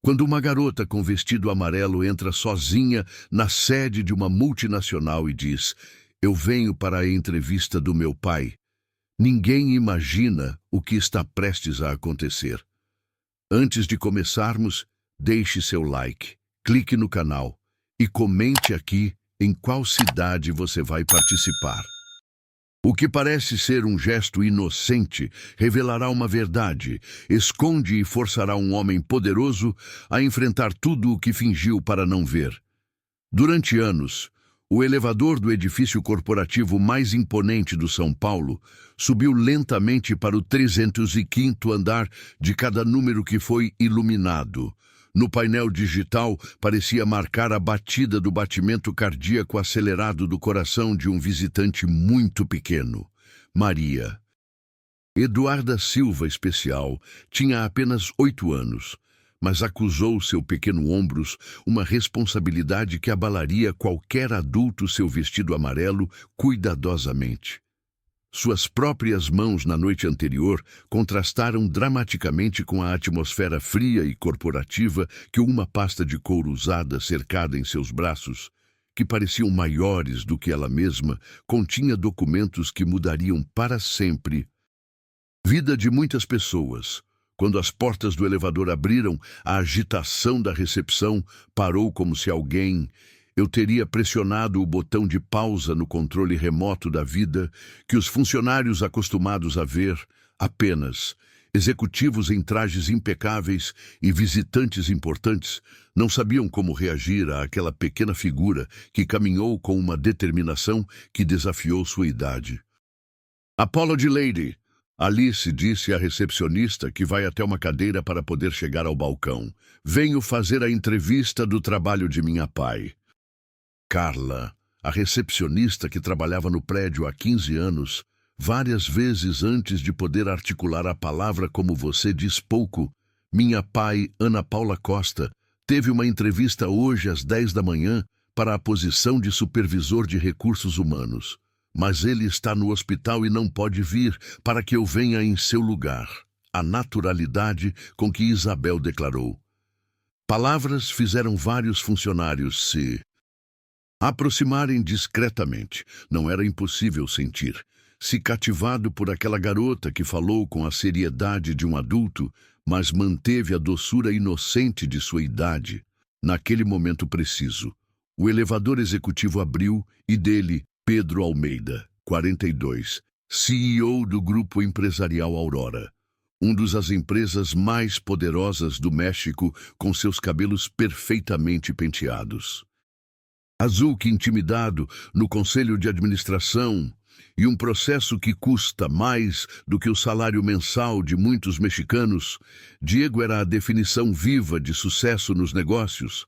Quando uma garota com vestido amarelo entra sozinha na sede de uma multinacional e diz: "Eu venho para a entrevista do meu pai", ninguém imagina o que está prestes a acontecer. Antes de começarmos, deixe seu like, clique no canal e comente aqui em qual cidade você vai participar. O que parece ser um gesto inocente revelará uma verdade, esconde e forçará um homem poderoso a enfrentar tudo o que fingiu para não ver. Durante anos, o elevador do edifício corporativo mais imponente do São Paulo subiu lentamente para o 305º andar de cada número que foi iluminado. No painel digital, parecia marcar a batida do batimento cardíaco acelerado do coração de um visitante muito pequeno. Maria. Eduarda Silva Especial tinha apenas 8 anos, mas acusou seu pequeno ombros uma responsabilidade que abalaria qualquer adulto seu vestido amarelo cuidadosamente. Suas próprias mãos na noite anterior contrastaram dramaticamente com a atmosfera fria e corporativa que uma pasta de couro usada cercada em seus braços, que pareciam maiores do que ela mesma, continha documentos que mudariam para sempre a vida de muitas pessoas. Quando as portas do elevador abriram, a agitação da recepção parou como se alguém... Eu teria pressionado o botão de pausa no controle remoto da vida que os funcionários acostumados a ver apenas executivos em trajes impecáveis e visitantes importantes não sabiam como reagir àquela pequena figura que caminhou com uma determinação que desafiou sua idade. "Apology Lady", Alice disse à recepcionista que vai até uma cadeira para poder chegar ao balcão. "Venho fazer a entrevista do trabalho de minha pai." Carla, a recepcionista que trabalhava no prédio há 15 anos, várias vezes antes de poder articular a palavra como você diz pouco, minha pai, Ana Paula Costa, teve uma entrevista hoje às 10 da manhã para a posição de supervisor de recursos humanos. Mas ele está no hospital e não pode vir para que eu venha em seu lugar. A naturalidade com que Isabel declarou. Palavras fizeram vários funcionários se aproximarem discretamente. Não era impossível sentir-se cativado por aquela garota que falou com a seriedade de um adulto, mas manteve a doçura inocente de sua idade. Naquele momento preciso, o elevador executivo abriu e dele, Pedro Almeida, 42, CEO do Grupo Empresarial Aurora, das empresas mais poderosas do México, com seus cabelos perfeitamente penteados. Azul que intimidado no conselho de administração e um processo que custa mais do que o salário mensal de muitos mexicanos, Diego era a definição viva de sucesso nos negócios,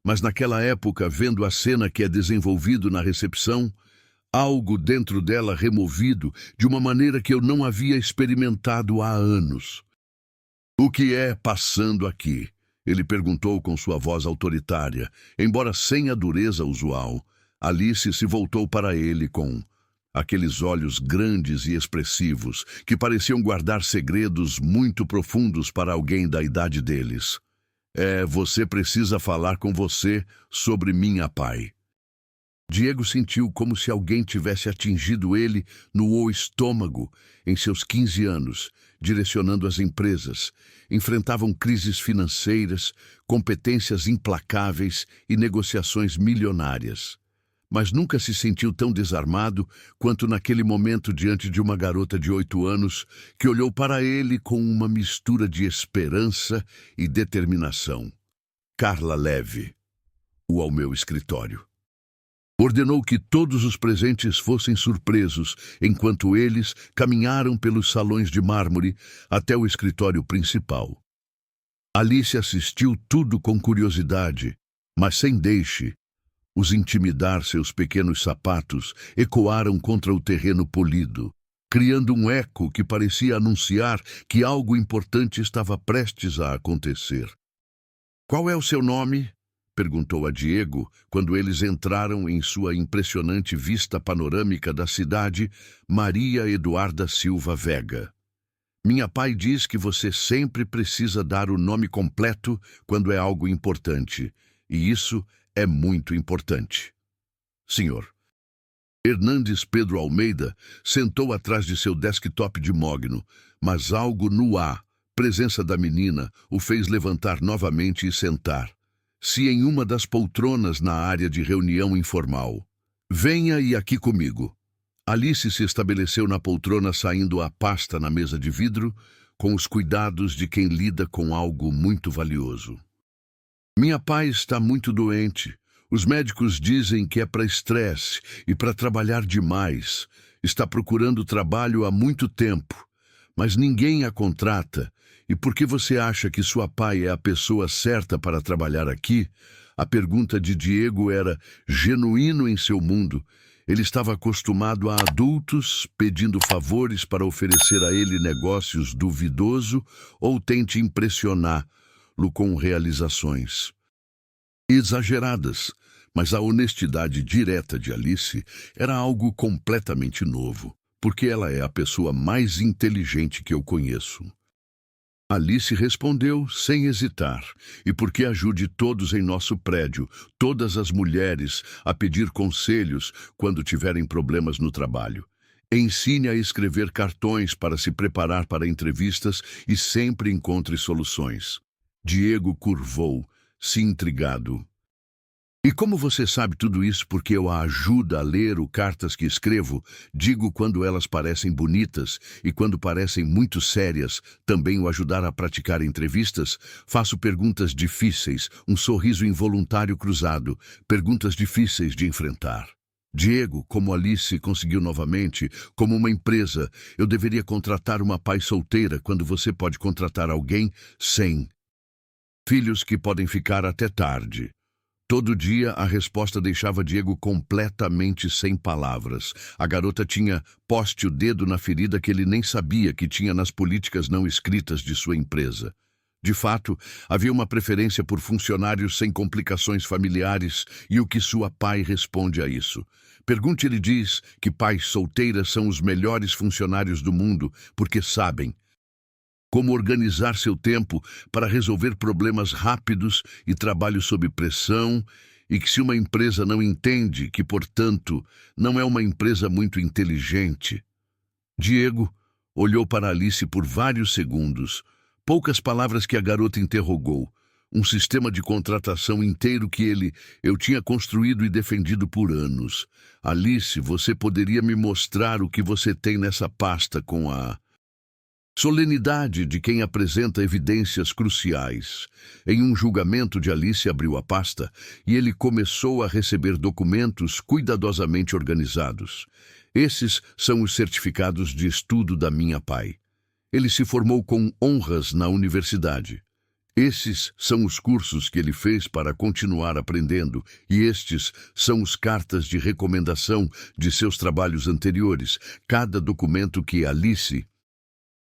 mas naquela época, vendo a cena que é desenvolvido na recepção, algo dentro dela removido de uma maneira que eu não havia experimentado há anos. "O que é passando aqui?" Ele perguntou com sua voz autoritária, embora sem a dureza usual. Alice se voltou para ele com aqueles olhos grandes e expressivos que pareciam guardar segredos muito profundos para alguém da idade deles. Você precisa falar com você sobre minha pai." Diego sentiu como se alguém tivesse atingido ele no estômago. Em seus 15 anos, direcionando as empresas, enfrentavam crises financeiras, competências implacáveis e negociações milionárias. Mas nunca se sentiu tão desarmado quanto naquele momento diante de uma garota de 8 anos que olhou para ele com uma mistura de esperança e determinação. "Carla, leve-o ao meu escritório." Ordenou que todos os presentes fossem surpresos enquanto eles caminharam pelos salões de mármore até o escritório principal. Alice assistiu tudo com curiosidade, mas sem deixe os intimidar. Seus pequenos sapatos ecoaram contra o terreno polido, criando um eco que parecia anunciar que algo importante estava prestes a acontecer. "Qual é o seu nome?" perguntou a Diego quando eles entraram em sua impressionante vista panorâmica da cidade. "Maria Eduarda Silva Vega." Minha pai diz que você sempre precisa dar o nome completo quando é algo importante, e isso é muito importante. Senhor. Hernandes Pedro Almeida sentou atrás de seu desktop de mogno, mas algo no ar, presença da menina, o fez levantar novamente e sentar. Se em uma das poltronas na área de reunião informal. Venha e aqui comigo. Alice se estabeleceu na poltrona, saindo a pasta na mesa de vidro, com os cuidados de quem lida com algo muito valioso. Minha pai está muito doente. Os médicos dizem que é para estresse e para trabalhar demais. Está procurando trabalho há muito tempo, mas ninguém a contrata. E por que você acha que sua pai é a pessoa certa para trabalhar aqui? A pergunta de Diego era genuíno em seu mundo. Ele estava acostumado a adultos pedindo favores para oferecer a ele negócios duvidoso ou tente impressioná-lo com realizações exageradas, mas a honestidade direta de Alice era algo completamente novo, porque ela é a pessoa mais inteligente que eu conheço. Alice respondeu sem hesitar, e porque ajude todos em nosso prédio, todas as mulheres, a pedir conselhos quando tiverem problemas no trabalho. Ensine a escrever cartões para se preparar para entrevistas e sempre encontre soluções. Diego curvou-se intrigado. E como você sabe tudo isso? Porque eu a ajudo a ler o cartas que escrevo, digo quando elas parecem bonitas e quando parecem muito sérias, também o ajudar a praticar entrevistas, faço perguntas difíceis, um sorriso involuntário cruzado, perguntas difíceis de enfrentar. Diego, como Alice conseguiu novamente, como uma empresa, eu deveria contratar uma pai solteira quando você pode contratar alguém sem filhos que podem ficar até tarde. Todo dia a resposta deixava Diego completamente sem palavras. A garota tinha posto o dedo na ferida que ele nem sabia que tinha nas políticas não escritas de sua empresa. De fato, havia uma preferência por funcionários sem complicações familiares, e o que sua pai responde a isso? Pergunte, ele diz que pais solteiras são os melhores funcionários do mundo, porque sabem como organizar seu tempo para resolver problemas rápidos e trabalho sob pressão, e que se uma empresa não entende que, portanto, não é uma empresa muito inteligente. Diego olhou para Alice por vários segundos, poucas palavras que a garota interrogou. Um sistema de contratação inteiro que eu tinha construído e defendido por anos. Alice, você poderia me mostrar o que você tem nessa pasta com a solenidade de quem apresenta evidências cruciais. Em um julgamento de Alice abriu a pasta e ele começou a receber documentos cuidadosamente organizados. Esses são os certificados de estudo da minha pai. Ele se formou com honras na universidade. Esses são os cursos que ele fez para continuar aprendendo, e estes são os cartas de recomendação de seus trabalhos anteriores. Cada documento que Alice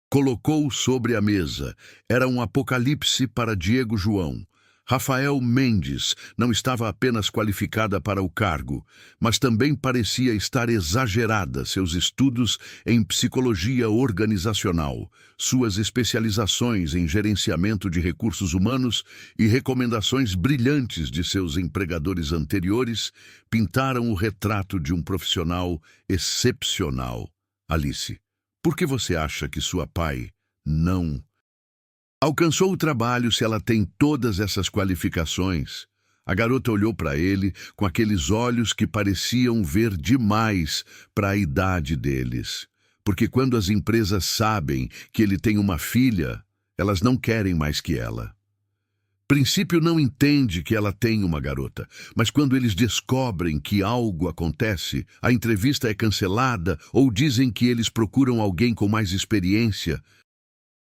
colocou sobre a mesa era um apocalipse para Diego João. Rafael Mendes não estava apenas qualificada para o cargo, mas também parecia estar exagerada seus estudos em psicologia organizacional, suas especializações em gerenciamento de recursos humanos e recomendações brilhantes de seus empregadores anteriores pintaram o retrato de um profissional excepcional. Alice, por que você acha que sua pai não alcançou o trabalho se ela tem todas essas qualificações? A garota olhou para ele com aqueles olhos que pareciam ver demais para a idade deles. Porque quando as empresas sabem que ele tem uma filha, elas não querem mais que ela. Princípio não entende que ela tem uma garota, mas quando eles descobrem que algo acontece, a entrevista é cancelada ou dizem que eles procuram alguém com mais experiência,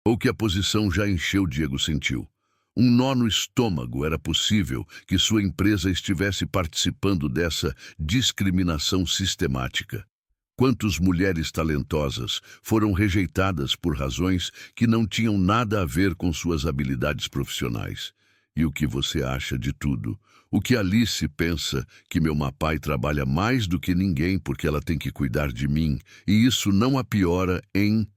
ou que a posição já encheu, Diego sentiu. Um nó no estômago. Era possível que sua empresa estivesse participando dessa discriminação sistemática. Quantas mulheres talentosas foram rejeitadas por razões que não tinham nada a ver com suas habilidades profissionais? E o que você acha de tudo? O que Alice pensa que meu pai trabalha mais do que ninguém porque ela tem que cuidar de mim, e isso não a piora em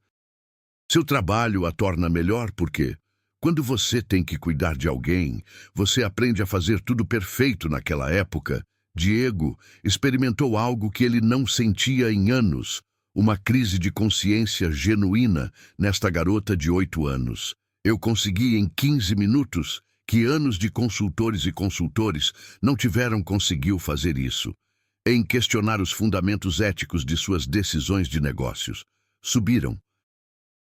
Seu trabalho a torna melhor porque, quando você tem que cuidar de alguém, você aprende a fazer tudo perfeito naquela época. Diego experimentou algo que ele não sentia em anos, uma crise de consciência genuína nesta garota de 8 anos. Eu consegui em 15 minutos que anos de consultores e consultores não tiveram conseguiu fazer isso, em questionar os fundamentos éticos de suas decisões de negócios. Subiram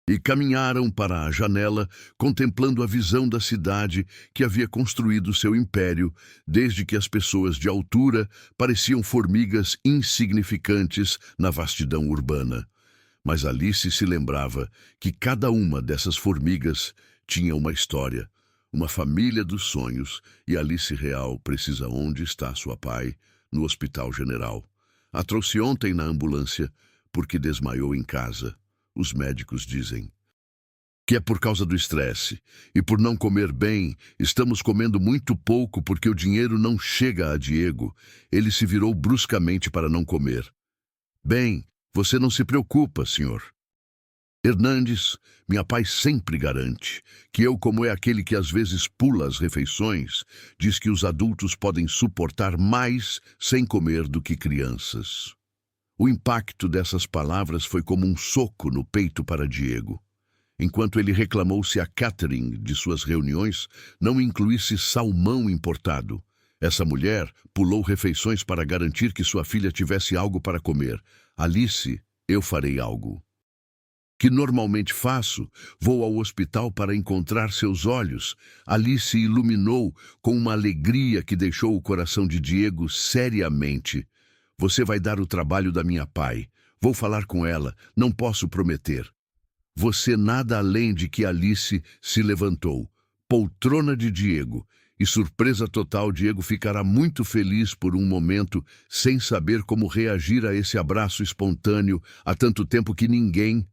e caminharam para a janela, contemplando a visão da cidade que havia construído seu império, desde que as pessoas de altura pareciam formigas insignificantes na vastidão urbana. Mas Alice se lembrava que cada uma dessas formigas tinha uma história, uma família dos sonhos, e Alice Real precisa onde está sua pai, no Hospital General. A trouxe ontem na ambulância porque desmaiou em casa. Os médicos dizem que é por causa do estresse. E por não comer bem, estamos comendo muito pouco porque o dinheiro não chega a Diego. Ele se virou bruscamente para não comer. Bem, você não se preocupa, senhor Hernandes, minha pai sempre garante que eu, como é aquele que às vezes pula as refeições, diz que os adultos podem suportar mais sem comer do que crianças. O impacto dessas palavras foi como um soco no peito para Diego. Enquanto ele reclamou se a catering de suas reuniões não incluísse salmão importado, essa mulher pulou refeições para garantir que sua filha tivesse algo para comer. Alice, eu farei algo que normalmente faço, vou ao hospital para encontrar seus olhos. Alice iluminou com uma alegria que deixou o coração de Diego seriamente. Você vai dar o trabalho da minha pai. Vou falar com ela, não posso prometer. Você nada além de que Alice se levantou. Poltrona de Diego. E surpresa total, Diego ficará muito feliz por um momento, sem saber como reagir a esse abraço espontâneo, há tanto tempo que ninguém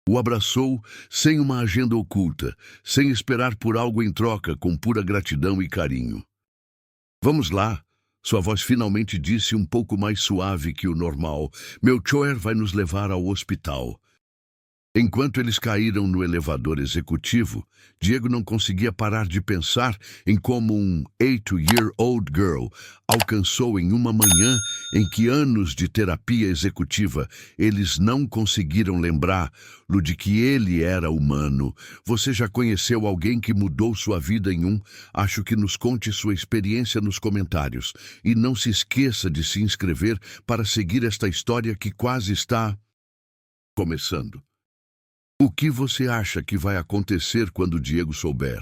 o abraçou sem uma agenda oculta, sem esperar por algo em troca, com pura gratidão e carinho. Vamos lá. Sua voz finalmente disse um pouco mais suave que o normal. Meu chofer vai nos levar ao hospital. Enquanto eles caíram no elevador executivo, Diego não conseguia parar de pensar em como um 8-year-old girl alcançou em uma manhã em que anos de terapia executiva eles não conseguiram lembrá-lo de que ele era humano. Você já conheceu alguém que mudou sua vida em um? Acho que nos conte sua experiência nos comentários. E não se esqueça de se inscrever para seguir esta história que quase está começando. O que você acha que vai acontecer quando Diego souber?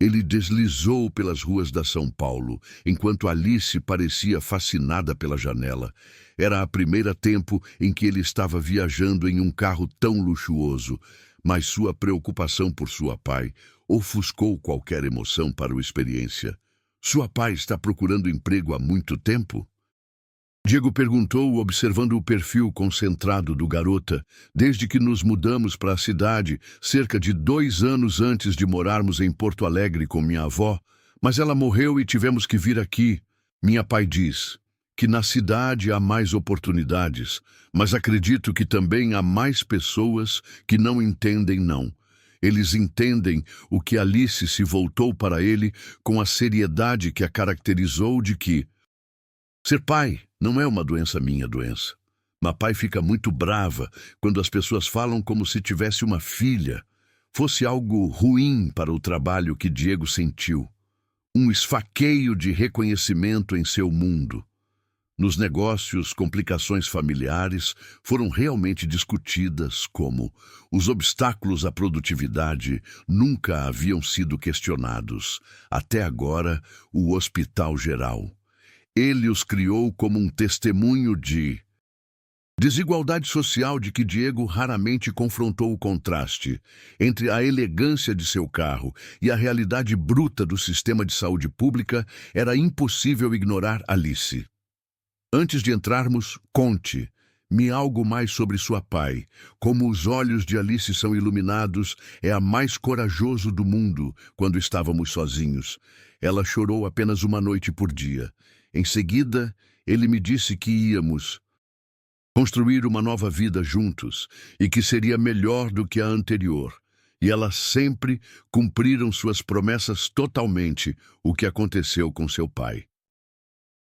Ele deslizou pelas ruas da São Paulo, enquanto Alice parecia fascinada pela janela. Era a primeira tempo em que ele estava viajando em um carro tão luxuoso, mas sua preocupação por sua pai ofuscou qualquer emoção para a experiência. Sua pai está procurando emprego há muito tempo? Diego perguntou, observando o perfil concentrado do garota, desde que nos mudamos para a cidade, cerca de 2 anos antes de morarmos em Porto Alegre com minha avó, mas ela morreu e tivemos que vir aqui. Minha pai diz que na cidade há mais oportunidades, mas acredito que também há mais pessoas que não entendem não. Eles entendem o que Alice se voltou para ele com a seriedade que a caracterizou de que ser pai não é uma doença minha doença. Papai fica muito brava quando as pessoas falam como se tivesse uma filha. Fosse algo ruim para o trabalho que Diego sentiu. Um esfaqueio de reconhecimento em seu mundo. Nos negócios, complicações familiares foram realmente discutidas como os obstáculos à produtividade nunca haviam sido questionados. Até agora, o Hospital Geral. Ele os criou como um testemunho de desigualdade social de que Diego raramente confrontou o contraste entre a elegância de seu carro e a realidade bruta do sistema de saúde pública. Era impossível ignorar Alice. Antes de entrarmos, conte-me algo mais sobre sua pai. Como os olhos de Alice são iluminados, é a mais corajoso do mundo quando estávamos sozinhos. Ela chorou apenas uma noite por dia. Em seguida, ele me disse que íamos construir uma nova vida juntos e que seria melhor do que a anterior. E elas sempre cumpriram suas promessas totalmente, o que aconteceu com seu pai.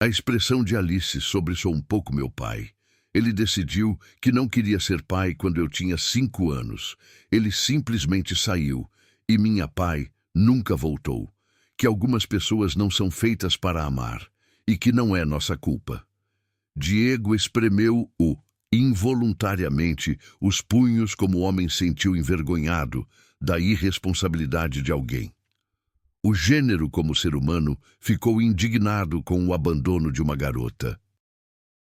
A expressão de Alice sobressoou um pouco meu pai. Ele decidiu que não queria ser pai quando eu tinha 5 anos. Ele simplesmente saiu, e minha pai nunca voltou. Que algumas pessoas não são feitas para amar, e que não é nossa culpa. Diego espremeu involuntariamente os punhos como o homem sentiu envergonhado da irresponsabilidade de alguém. O gênero como ser humano ficou indignado com o abandono de uma garota.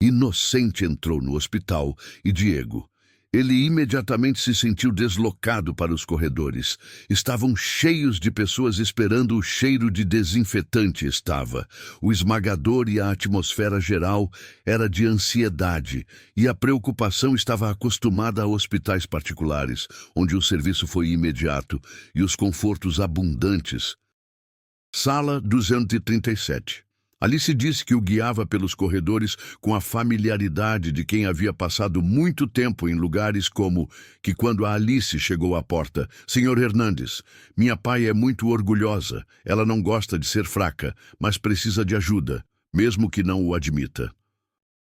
Inocente entrou no hospital e Diego. Ele imediatamente se sentiu deslocado para os corredores. Estavam cheios de pessoas esperando, o cheiro de desinfetante estava. O esmagador e a atmosfera geral era de ansiedade, e a preocupação estava acostumada a hospitais particulares, onde o serviço foi imediato e os confortos abundantes. Sala 237. Alice disse que o guiava pelos corredores com a familiaridade de quem havia passado muito tempo em lugares como que quando a Alice chegou à porta. Senhor Hernandes, minha pai é muito orgulhosa. Ela não gosta de ser fraca, mas precisa de ajuda, mesmo que não o admita.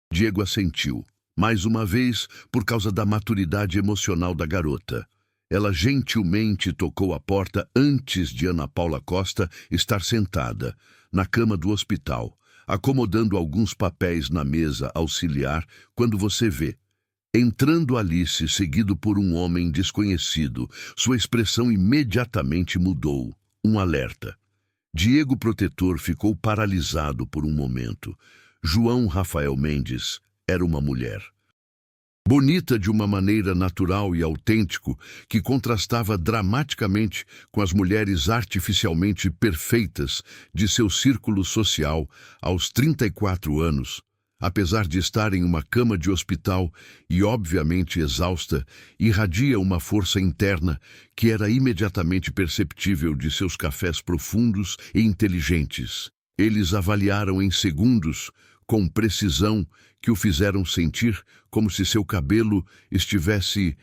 Diego assentiu, mais uma vez por causa da maturidade emocional da garota. Ela gentilmente tocou a porta antes de Ana Paula Costa estar sentada na cama do hospital, acomodando alguns papéis na mesa auxiliar, quando você vê. Entrando Alice, seguido por um homem desconhecido, sua expressão imediatamente mudou. Um alerta. Diego Protetor ficou paralisado por um momento. João Rafael Mendes era uma mulher. Bonita de uma maneira natural e autêntico, que contrastava dramaticamente com as mulheres artificialmente perfeitas de seu círculo social aos 34 anos, apesar de estar em uma cama de hospital e obviamente exausta, irradia uma força interna que era imediatamente perceptível de seus cafés profundos e inteligentes. Eles avaliaram em segundos, com precisão, que o fizeram sentir como se seu cabelo estivesse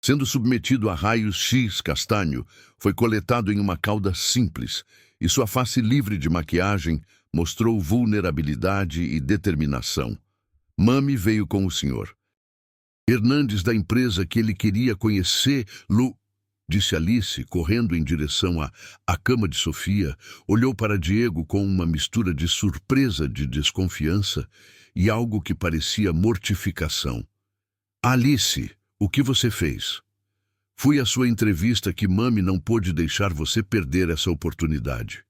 sendo submetido a raios X castanho, foi coletado em uma cauda simples, e sua face livre de maquiagem mostrou vulnerabilidade e determinação. Mami veio com o senhor. Hernandes, da empresa que ele queria conhecer, disse Alice, correndo em direção à cama de Sofia, olhou para Diego com uma mistura de surpresa, de desconfiança e algo que parecia mortificação. Alice, o que você fez? Fui à sua entrevista que Mami não pôde deixar você perder essa oportunidade.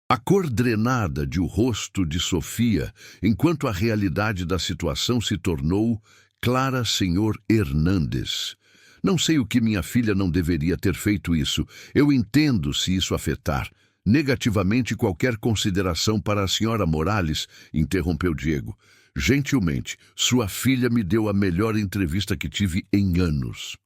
A cor drenada de o rosto de Sofia, enquanto a realidade da situação se tornou clara, senhor Hernandes. Não sei o que minha filha não deveria ter feito isso. Eu entendo se isso afetar negativamente qualquer consideração para a senhora Morales, interrompeu Diego. Gentilmente, sua filha me deu a melhor entrevista que tive em anos.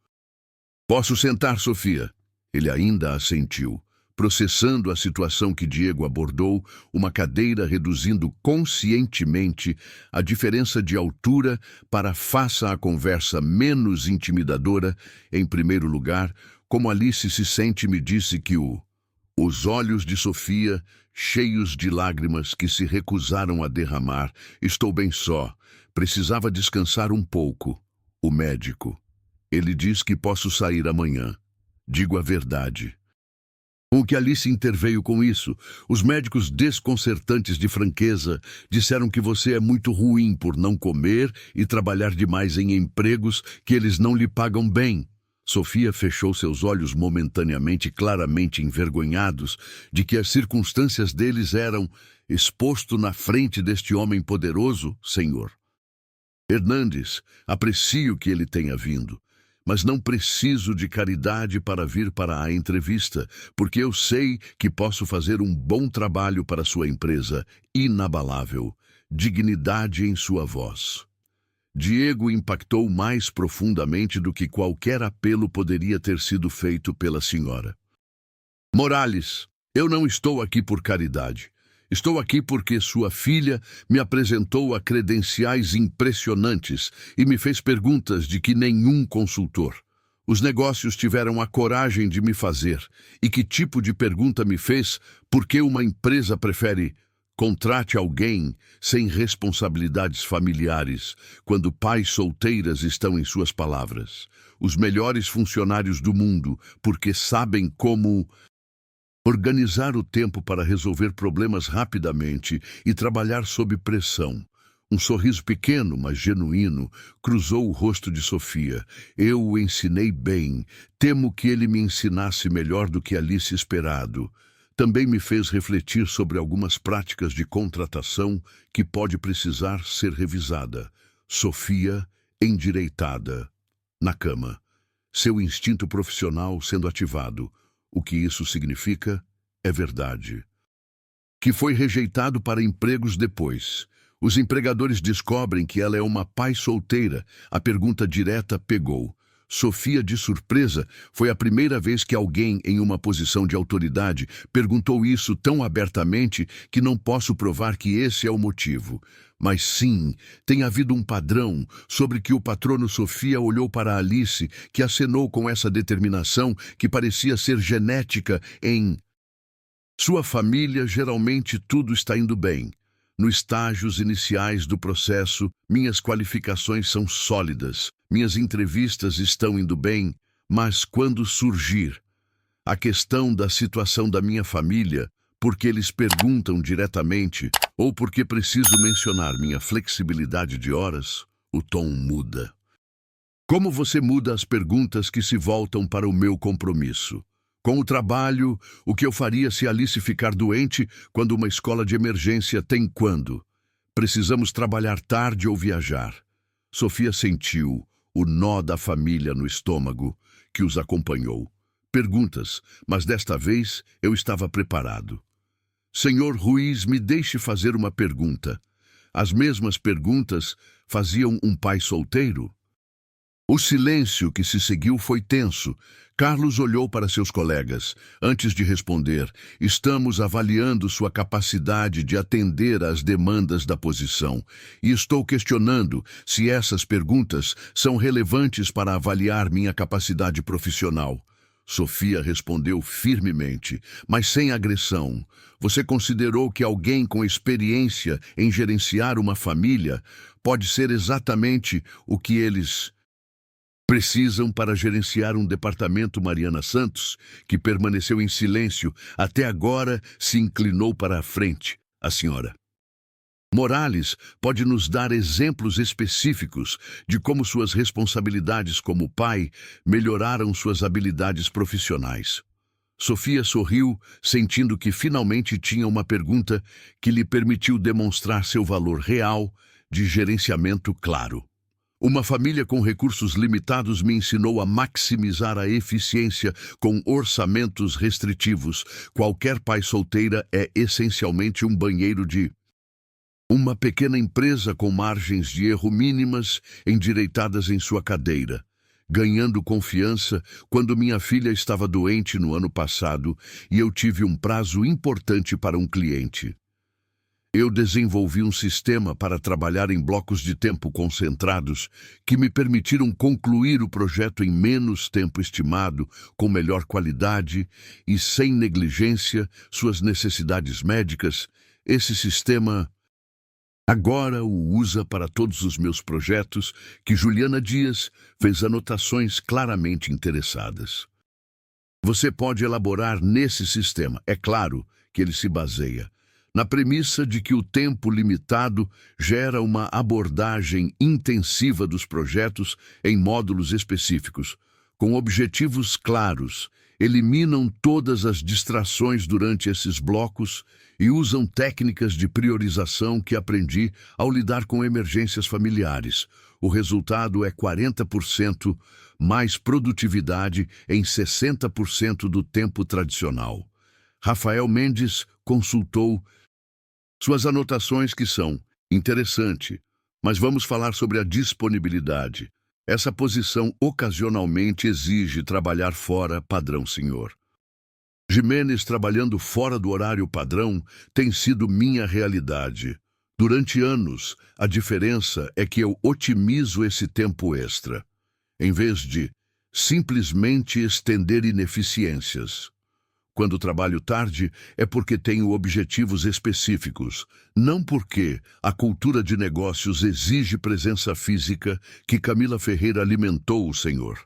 Posso sentar, Sofia? Ele ainda assentiu, processando a situação que Diego abordou, uma cadeira reduzindo conscientemente a diferença de altura para faça a conversa menos intimidadora. Em primeiro lugar, como Alice se sente, me disse que os olhos de Sofia, cheios de lágrimas que se recusaram a derramar. Estou bem só. Precisava descansar um pouco. O médico. Ele diz que posso sair amanhã. Digo a verdade. Com que Alice interveio com isso, os médicos desconcertantes de franqueza disseram que você é muito ruim por não comer e trabalhar demais em empregos que eles não lhe pagam bem. Sofia fechou seus olhos momentaneamente, claramente envergonhados de que as circunstâncias deles eram exposto na frente deste homem poderoso, senhor. Hernandes, aprecio que ele tenha vindo, mas não preciso de caridade para vir para a entrevista, porque eu sei que posso fazer um bom trabalho para sua empresa, inabalável, dignidade em sua voz. Diego impactou mais profundamente do que qualquer apelo poderia ter sido feito pela senhora. Morales, eu não estou aqui por caridade. Estou aqui porque sua filha me apresentou a credenciais impressionantes e me fez perguntas de que nenhum consultor. Os negócios tiveram a coragem de me fazer. E que tipo de pergunta me fez? Por que uma empresa prefere contrate alguém sem responsabilidades familiares, quando pais solteiras estão em suas palavras? Os melhores funcionários do mundo, porque sabem como organizar o tempo para resolver problemas rapidamente e trabalhar sob pressão. Um sorriso pequeno, mas genuíno, cruzou o rosto de Sofia. Eu o ensinei bem. Temo que ele me ensinasse melhor do que Alice esperado. Também me fez refletir sobre algumas práticas de contratação que pode precisar ser revisada. Sofia, endireitada, na cama. Seu instinto profissional sendo ativado. O que isso significa é verdade. Que foi rejeitado para empregos depois. Os empregadores descobrem que ela é uma pai solteira. A pergunta direta pegou. Sofia, de surpresa, foi a primeira vez que alguém em uma posição de autoridade perguntou isso tão abertamente que não posso provar que esse é o motivo. Mas sim, tem havido um padrão sobre que o patrono Sofia olhou para Alice, que acenou com essa determinação que parecia ser genética em sua família. Geralmente tudo está indo bem. Nos estágios iniciais do processo, minhas qualificações são sólidas, minhas entrevistas estão indo bem, mas quando surgir a questão da situação da minha família, porque eles perguntam diretamente ou porque preciso mencionar minha flexibilidade de horas, o tom muda. Como você muda as perguntas que se voltam para o meu compromisso? Com o trabalho, o que eu faria se Alice ficar doente quando uma escola de emergência tem quando? Precisamos trabalhar tarde ou viajar. Sofia sentiu o nó da família no estômago que os acompanhou. Perguntas, mas desta vez eu estava preparado. Senhor Ruiz, me deixe fazer uma pergunta. As mesmas perguntas faziam um pai solteiro? O silêncio que se seguiu foi tenso. Carlos olhou para seus colegas. Antes de responder, estamos avaliando sua capacidade de atender às demandas da posição. E estou questionando se essas perguntas são relevantes para avaliar minha capacidade profissional. Sofia respondeu firmemente, mas sem agressão. Você considerou que alguém com experiência em gerenciar uma família pode ser exatamente o que eles precisam para gerenciar um departamento? Mariana Santos, que permaneceu em silêncio até agora, se inclinou para a frente. A senhora Morales pode nos dar exemplos específicos de como suas responsabilidades como pai melhoraram suas habilidades profissionais. Sofia sorriu, sentindo que finalmente tinha uma pergunta que lhe permitiu demonstrar seu valor real de gerenciamento claro. Uma família com recursos limitados me ensinou a maximizar a eficiência com orçamentos restritivos. Qualquer pai solteira é essencialmente um banheiro de uma pequena empresa com margens de erro mínimas endireitadas em sua cadeira. Ganhando confiança quando minha filha estava doente no ano passado e eu tive um prazo importante para um cliente. Eu desenvolvi um sistema para trabalhar em blocos de tempo concentrados que me permitiram concluir o projeto em menos tempo estimado, com melhor qualidade e sem negligência suas necessidades médicas. Esse sistema agora o usa para todos os meus projetos, que Juliana Dias fez anotações claramente interessadas. Você pode elaborar nesse sistema. É claro que ele se baseia na premissa de que o tempo limitado gera uma abordagem intensiva dos projetos em módulos específicos, com objetivos claros, eliminam todas as distrações durante esses blocos e usam técnicas de priorização que aprendi ao lidar com emergências familiares. O resultado é 40% mais produtividade em 60% do tempo tradicional. Rafael Mendes consultou suas anotações, que são interessante, mas vamos falar sobre a disponibilidade. Essa posição ocasionalmente exige trabalhar fora padrão, senhor. Jimenez trabalhando fora do horário padrão tem sido minha realidade. Durante anos, a diferença é que eu otimizo esse tempo extra, em vez de simplesmente estender ineficiências. Quando trabalho tarde, é porque tenho objetivos específicos, não porque a cultura de negócios exige presença física que Camila Ferreira alimentou o Senhor.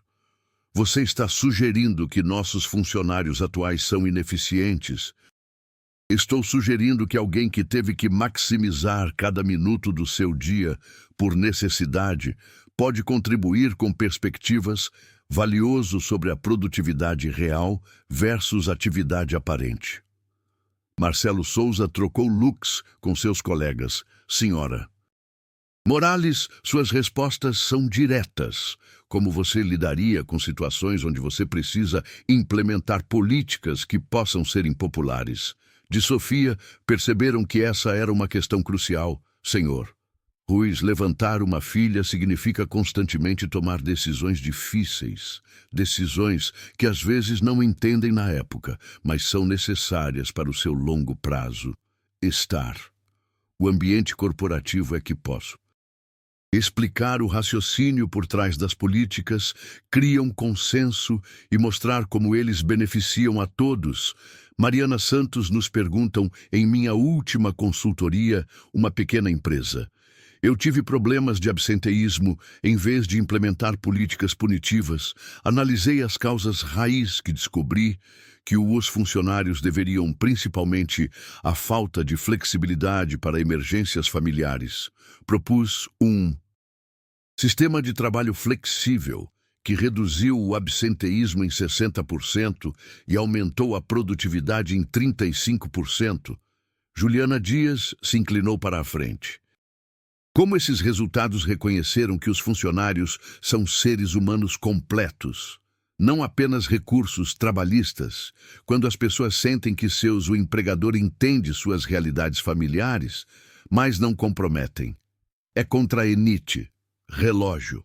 Você está sugerindo que nossos funcionários atuais são ineficientes? Estou sugerindo que alguém que teve que maximizar cada minuto do seu dia por necessidade pode contribuir com perspectivas valioso sobre a produtividade real versus atividade aparente. Marcelo Souza trocou looks com seus colegas. Senhora Morales, suas respostas são diretas. Como você lidaria com situações onde você precisa implementar políticas que possam ser impopulares? De Sofia, perceberam que essa era uma questão crucial. Senhor Ruiz, levantar uma filha significa constantemente tomar decisões difíceis, decisões que às vezes não entendem na época, mas são necessárias para o seu longo prazo. O ambiente corporativo é que posso explicar o raciocínio por trás das políticas, criam consenso e mostrar como eles beneficiam a todos. Mariana Santos nos perguntam, em minha última consultoria, uma pequena empresa. Eu tive problemas de absenteísmo. Em vez de implementar políticas punitivas, analisei as causas raiz que descobri que os funcionários deveriam principalmente a falta de flexibilidade para emergências familiares. Propus um sistema de trabalho flexível que reduziu o absenteísmo em 60% e aumentou a produtividade em 35%. Juliana Dias se inclinou para a frente. Como esses resultados reconheceram que os funcionários são seres humanos completos, não apenas recursos trabalhistas? Quando as pessoas sentem que o empregador entende suas realidades familiares, mas não comprometem. É contra a Enite, relógio.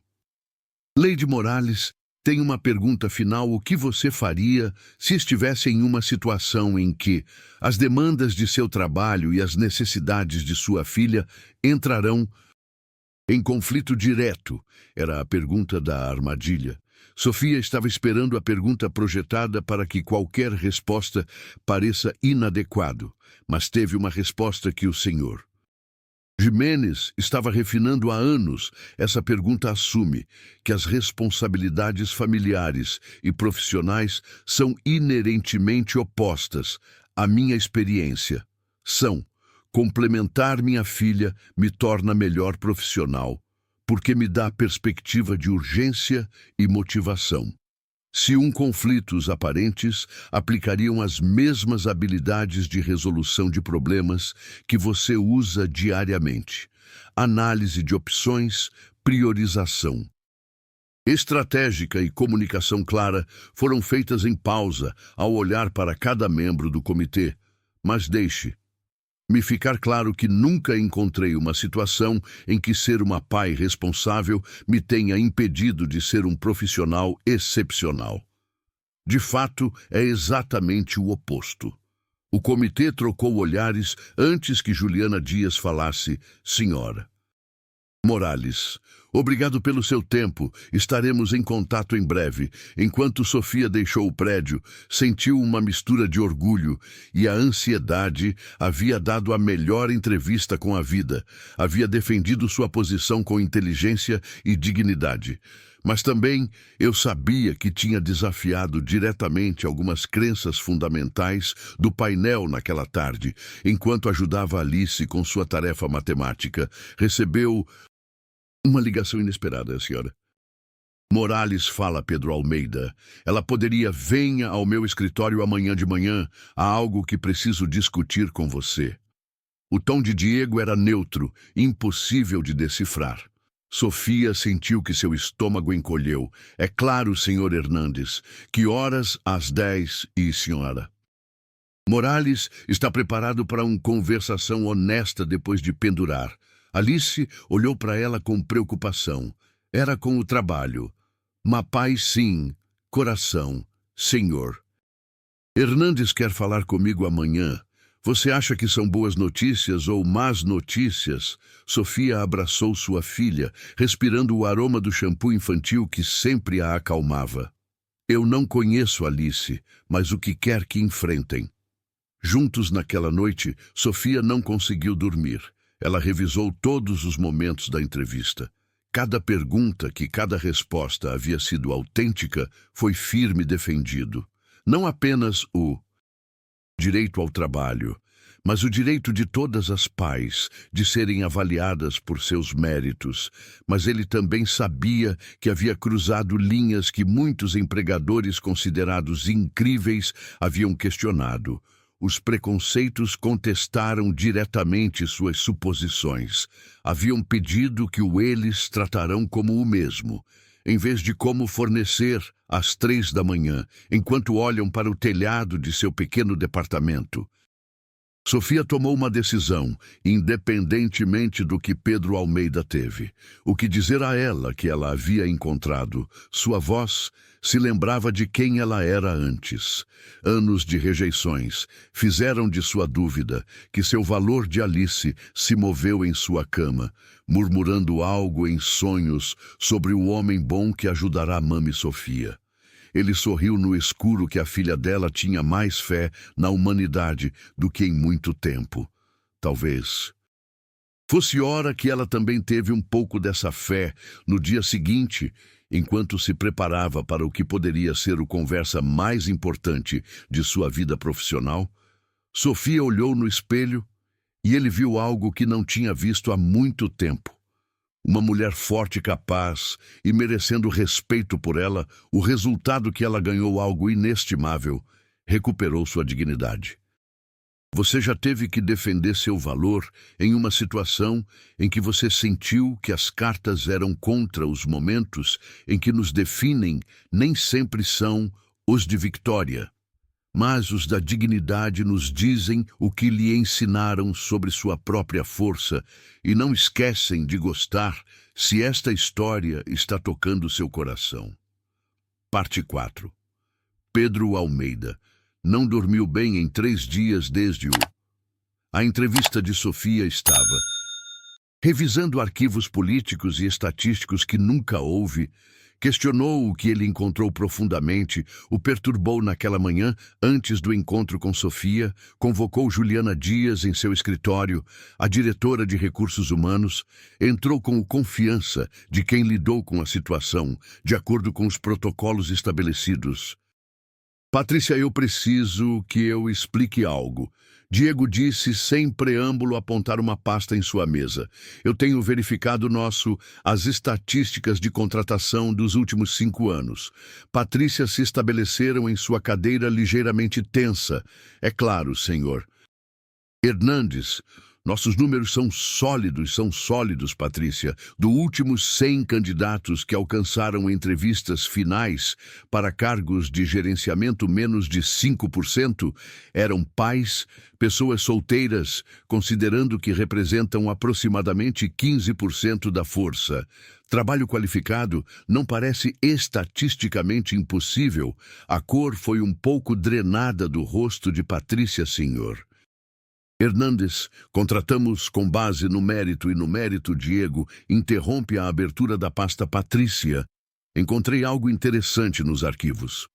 Leide Morales tem uma pergunta final. O que você faria se estivesse em uma situação em que as demandas de seu trabalho e as necessidades de sua filha entrarão em conflito direto? Era a pergunta da armadilha. Sofia estava esperando a pergunta projetada para que qualquer resposta pareça inadequado, mas teve uma resposta que o Sr. Jimenez estava refinando há anos. Essa pergunta assume que as responsabilidades familiares e profissionais são inerentemente opostas. A minha experiência complementar minha filha me torna melhor profissional, porque me dá perspectiva de urgência e motivação. Se conflitos aparentes aplicariam as mesmas habilidades de resolução de problemas que você usa diariamente. Análise de opções, priorização estratégica e comunicação clara foram feitas em pausa ao olhar para cada membro do comitê. Mas deixe-me ficar claro que nunca encontrei uma situação em que ser uma pai responsável me tenha impedido de ser um profissional excepcional. De fato, é exatamente o oposto. O comitê trocou olhares antes que Juliana Dias falasse. Senhora Morales, obrigado pelo seu tempo. Estaremos em contato em breve. Enquanto Sofia deixou o prédio, sentiu uma mistura de orgulho e a ansiedade. Havia dado a melhor entrevista com a vida. Havia defendido sua posição com inteligência e dignidade. Mas também eu sabia que tinha desafiado diretamente algumas crenças fundamentais do painel naquela tarde. Enquanto ajudava Alice com sua tarefa matemática, recebeu uma ligação inesperada, senhora Morales. Fala, Pedro Almeida. Ela poderia. Venha ao meu escritório amanhã de manhã. Há algo que preciso discutir com você. O tom de Diego era neutro, impossível de decifrar. Sofia sentiu que seu estômago encolheu. É claro, senhor Hernandes. Que horas? Às 10, e senhora Morales está preparado para uma conversação honesta depois de pendurar. Alice olhou para ela com preocupação. Era com o trabalho. Mas paz sim, coração, senhor Hernandes quer falar comigo amanhã. Você acha que são boas notícias ou más notícias? Sofia abraçou sua filha, respirando o aroma do shampoo infantil que sempre a acalmava. Eu não conheço Alice, mas o que quer que enfrentem. Juntos naquela noite, Sofia não conseguiu dormir. Ela revisou todos os momentos da entrevista. Cada pergunta, que cada resposta havia sido autêntica, foi firme defendido. Não apenas o direito ao trabalho, mas o direito de todas as pais de serem avaliadas por seus méritos. Mas ele também sabia que havia cruzado linhas que muitos empregadores considerados incríveis haviam questionado. Os preconceitos contestaram diretamente suas suposições. Haviam pedido que o eles tratarão como o mesmo, em vez de como fornecer às 3 da manhã, enquanto olham para o telhado de seu pequeno departamento. Sofia tomou uma decisão, independentemente do que Pedro Almeida teve. O que dizer a ela que ela havia encontrado? Sua voz se lembrava de quem ela era antes. Anos de rejeições fizeram de sua dúvida que seu valor de Alice se moveu em sua cama, murmurando algo em sonhos sobre o homem bom que ajudará Mami Sofia. Ele sorriu no escuro que a filha dela tinha mais fé na humanidade do que em muito tempo. Talvez fosse hora que ela também teve um pouco dessa fé no dia seguinte, enquanto se preparava para o que poderia ser o conversa mais importante de sua vida profissional. Sofia olhou no espelho e ele viu algo que não tinha visto há muito tempo. Uma mulher forte e capaz, e merecendo respeito por ela, o resultado que ela ganhou algo inestimável, recuperou sua dignidade. Você já teve que defender seu valor em uma situação em que você sentiu que as cartas eram contra os momentos em que nos definem, nem sempre são os de vitória. Mas os da dignidade nos dizem o que lhe ensinaram sobre sua própria força e não esquecem de gostar se esta história está tocando seu coração. Parte 4. Pedro Almeida não dormiu bem em 3 dias desde a entrevista de Sofia estava revisando arquivos políticos e estatísticos que nunca houve. Questionou o que ele encontrou profundamente, o perturbou naquela manhã, antes do encontro com Sofia, convocou Juliana Dias em seu escritório, a diretora de recursos humanos, entrou com confiança de quem lidou com a situação, de acordo com os protocolos estabelecidos. Patrícia, eu preciso que eu explique algo. Diego disse, sem preâmbulo, apontar uma pasta em sua mesa. Eu tenho verificado as estatísticas de contratação dos últimos 5 anos. Patrícia se estabeleceram em sua cadeira ligeiramente tensa. É claro, senhor. Hernandes, nossos números são sólidos, Patrícia. Do últimos 100 candidatos que alcançaram entrevistas finais para cargos de gerenciamento, menos de 5% eram pais, pessoas solteiras, considerando que representam aproximadamente 15% da força. Trabalho qualificado não parece estatisticamente impossível. A cor foi um pouco drenada do rosto de Patrícia, senhor. Hernandes, contratamos com base no mérito e no mérito. Diego interrompe a abertura da pasta Patrícia. Encontrei algo interessante nos arquivos.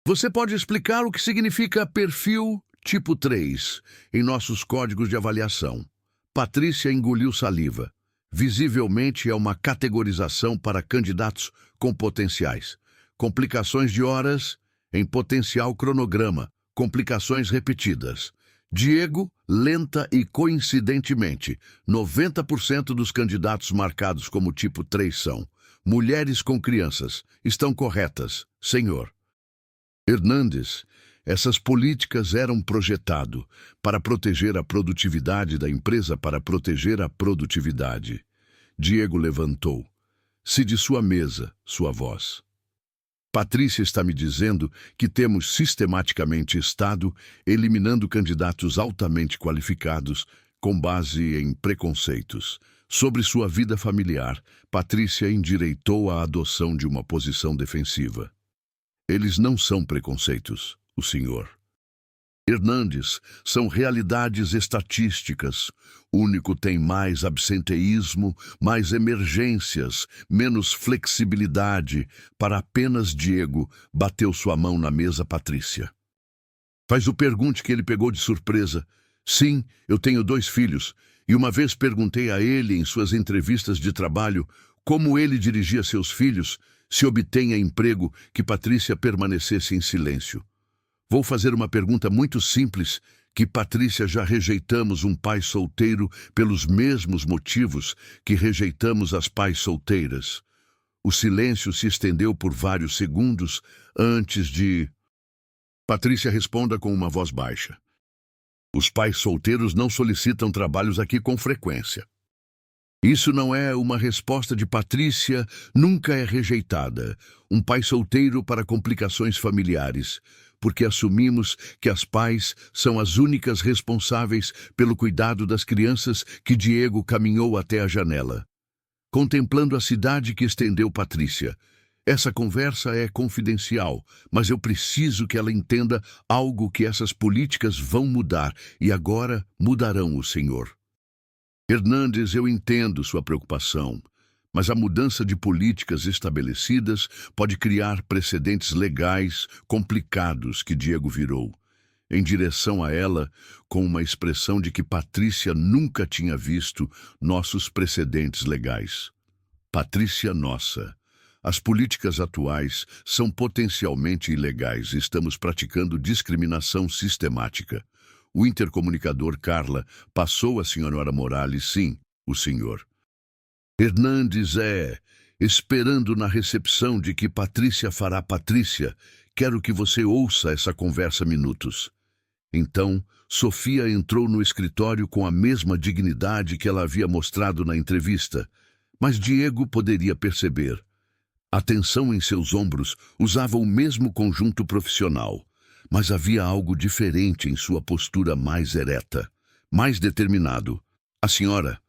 Você pode explicar o que significa perfil tipo 3 em nossos códigos de avaliação? Patrícia engoliu saliva. Visivelmente é uma categorização para candidatos com potenciais. Complicações de horas em potencial cronograma. Complicações repetidas. Diego, lenta e coincidentemente, 90% dos candidatos marcados como tipo 3 são mulheres com crianças. Estão corretas, senhor. Hernandes, essas políticas eram projetadas para proteger a produtividade da empresa, para proteger a produtividade. Diego levantou. Se de sua mesa, sua voz. Patrícia está me dizendo que temos sistematicamente estado eliminando candidatos altamente qualificados com base em preconceitos. Sobre sua vida familiar, Patrícia endireitou a adoção de uma posição defensiva. Eles não são preconceitos. o senhor. Hernandes, são realidades estatísticas. Único tem mais absenteísmo, mais emergências, menos flexibilidade. Para apenas Diego, bateu sua mão na mesa Patrícia. Faz o pergunte que ele pegou de surpresa. Sim, eu tenho 2 filhos, e uma vez perguntei a ele em suas entrevistas de trabalho como ele dirigia seus filhos se obtenha emprego, que Patrícia permanecesse em silêncio. Vou fazer uma pergunta muito simples, que Patrícia já rejeitamos um pai solteiro pelos mesmos motivos que rejeitamos as pais solteiras. O silêncio se estendeu por vários segundos antes de... Patrícia responda com uma voz baixa. Os pais solteiros não solicitam trabalhos aqui com frequência. Isso não é uma resposta de Patrícia, nunca é rejeitada. Um pai solteiro para complicações familiares, porque assumimos que as pais são as únicas responsáveis pelo cuidado das crianças que Diego caminhou até a janela. Contemplando a cidade que estendeu Patrícia. Essa conversa é confidencial, mas eu preciso que ela entenda algo que essas políticas vão mudar, e agora mudarão, o senhor. Hernandes, eu entendo sua preocupação, mas a mudança de políticas estabelecidas pode criar precedentes legais complicados que Diego virou, em direção a ela, com uma expressão de que Patrícia nunca tinha visto nossos precedentes legais. Patrícia nossa. As políticas atuais são potencialmente ilegais. Estamos praticando discriminação sistemática. O intercomunicador Carla passou a senhora Morales, sim, o senhor. Hernandes esperando na recepção de que Patrícia fará Patrícia, quero que você ouça essa conversa minutos. Então, Sofia entrou no escritório com a mesma dignidade que ela havia mostrado na entrevista, mas Diego poderia perceber. A tensão em seus ombros usava o mesmo conjunto profissional, mas havia algo diferente em sua postura mais ereta, mais determinado. A senhora...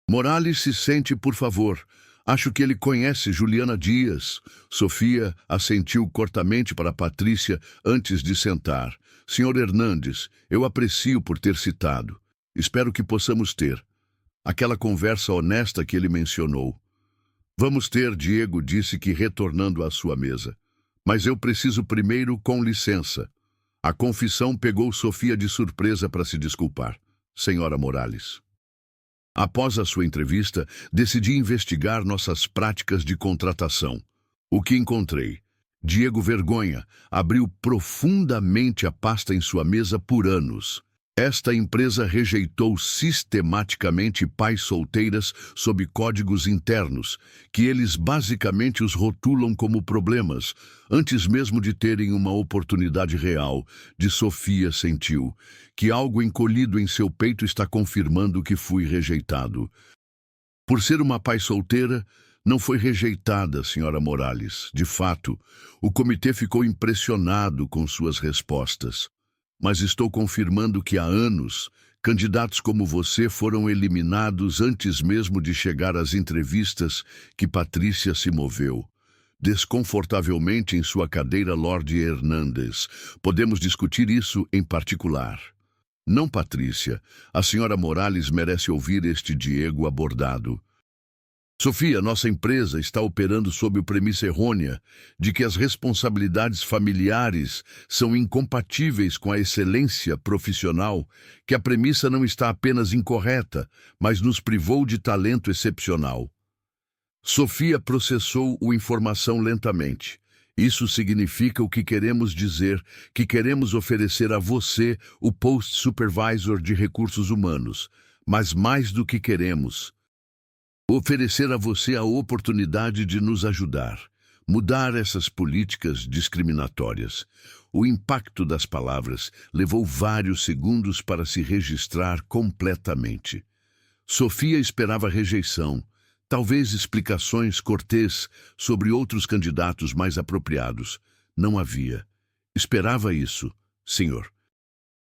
Morales, se sente, por favor. Acho que ele conhece Juliana Dias. Sofia assentiu cortamente para Patrícia antes de sentar. Senhor Hernandes, eu aprecio por ter citado. Espero que possamos ter aquela conversa honesta que ele mencionou. Vamos ter, Diego disse que retornando à sua mesa. Mas eu preciso primeiro, com licença. A confissão pegou Sofia de surpresa para se desculpar. Senhora Morales. Após a sua entrevista, decidi investigar nossas práticas de contratação. O que encontrei? Diego Vergonha abriu profundamente a pasta em sua mesa por anos. Esta empresa rejeitou sistematicamente pais solteiras sob códigos internos, que eles basicamente os rotulam como problemas, antes mesmo de terem uma oportunidade real. De Sofia sentiu que algo encolhido em seu peito está confirmando que fui rejeitado. Por ser uma pai solteira, não foi rejeitada, senhora Morales. De fato, o comitê ficou impressionado com suas respostas. Mas estou confirmando que há anos, candidatos como você foram eliminados antes mesmo de chegar às entrevistas que Patrícia se moveu. Desconfortavelmente em sua cadeira, Lord Hernandes. Podemos discutir isso em particular. Não, Patrícia. A senhora Morales merece ouvir este Diego abordado. Sofia, nossa empresa está operando sob a premissa errônea de que as responsabilidades familiares são incompatíveis com a excelência profissional, que a premissa não está apenas incorreta, mas nos privou de talento excepcional. Sofia processou a informação lentamente. Isso significa o que queremos dizer, que queremos oferecer a você o Post Supervisor de Recursos Humanos, mas mais do que queremos, oferecer a você a oportunidade de nos ajudar, mudar essas políticas discriminatórias. O impacto das palavras levou vários segundos para se registrar completamente. Sofia esperava rejeição, talvez explicações cortês sobre outros candidatos mais apropriados. Não havia. Esperava isso, senhor.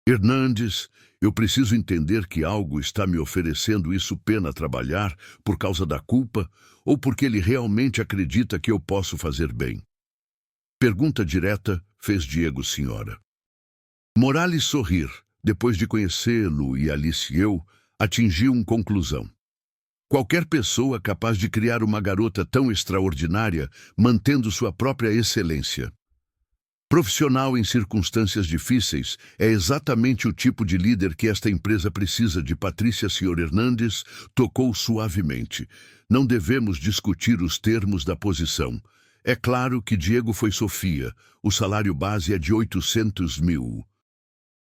Hernandes, eu preciso entender que algo está me oferecendo isso pena trabalhar por causa da culpa ou porque ele realmente acredita que eu posso fazer bem. Pergunta direta, fez Diego, senhora. Morales sorrir, depois de conhecê-lo e Alice e eu, atingiu uma conclusão. Qualquer pessoa capaz de criar uma garota tão extraordinária, mantendo sua própria excelência. Profissional em circunstâncias difíceis, é exatamente o tipo de líder que esta empresa precisa de. Patrícia Sr. Hernandes tocou suavemente. Não devemos discutir os termos da posição. É claro que Diego foi Sofia. O salário base é de 800 mil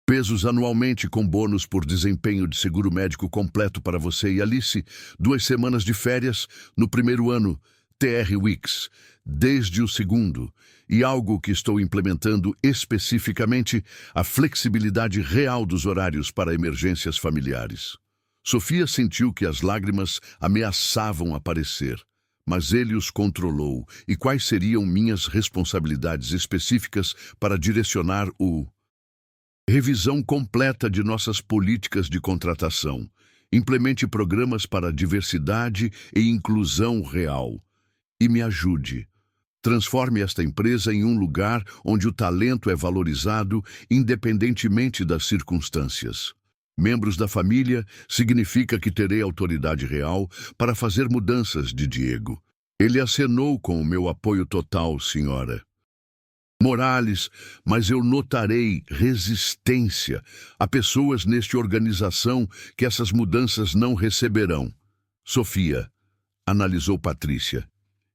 pesos anualmente, com bônus por desempenho de seguro médico completo para você e Alice, 2 semanas de férias no primeiro ano, TR Weeks, desde o segundo, e algo que estou implementando especificamente, a flexibilidade real dos horários para emergências familiares. Sofia sentiu que as lágrimas ameaçavam aparecer, mas ele os controlou. E quais seriam minhas responsabilidades específicas para direcionar o... Revisão completa de nossas políticas de contratação. Implemente programas para diversidade e inclusão real. E me ajude. Transforme esta empresa em um lugar onde o talento é valorizado independentemente das circunstâncias. Membros da família significa que terei autoridade real para fazer mudanças de Diego. Ele acenou com o meu apoio total, senhora. Morales, mas eu notarei resistência. Há pessoas nesta organização que essas mudanças não receberão. Sofia, analisou Patrícia,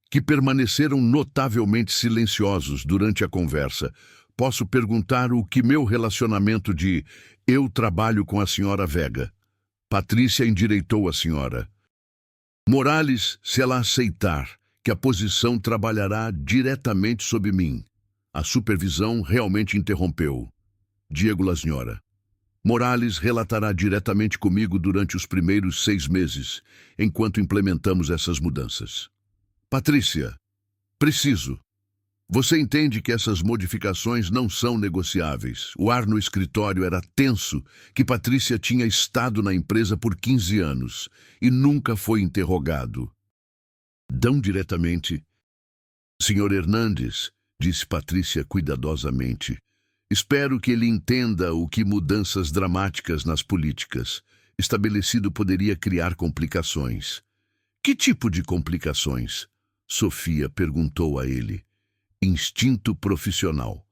que permaneceram notavelmente silenciosos durante a conversa. Posso perguntar o que meu relacionamento de eu trabalho com a senhora Vega? Patrícia endireitou a senhora. Morales, se ela aceitar que a posição trabalhará diretamente sob mim. A supervisão realmente interrompeu. Diego Lasnhora. Morales relatará diretamente comigo durante os primeiros 6 meses, enquanto implementamos essas mudanças. Patrícia, preciso. Você entende que essas modificações não são negociáveis. O ar no escritório era tenso, que Patrícia tinha estado na empresa por 15 anos e nunca foi interrogado. Dão diretamente. Senhor Hernandes, disse Patrícia cuidadosamente, espero que ele entenda o que mudanças dramáticas nas políticas estabelecido poderia criar complicações. Que tipo de complicações? Sofia perguntou a ele. Instinto profissional.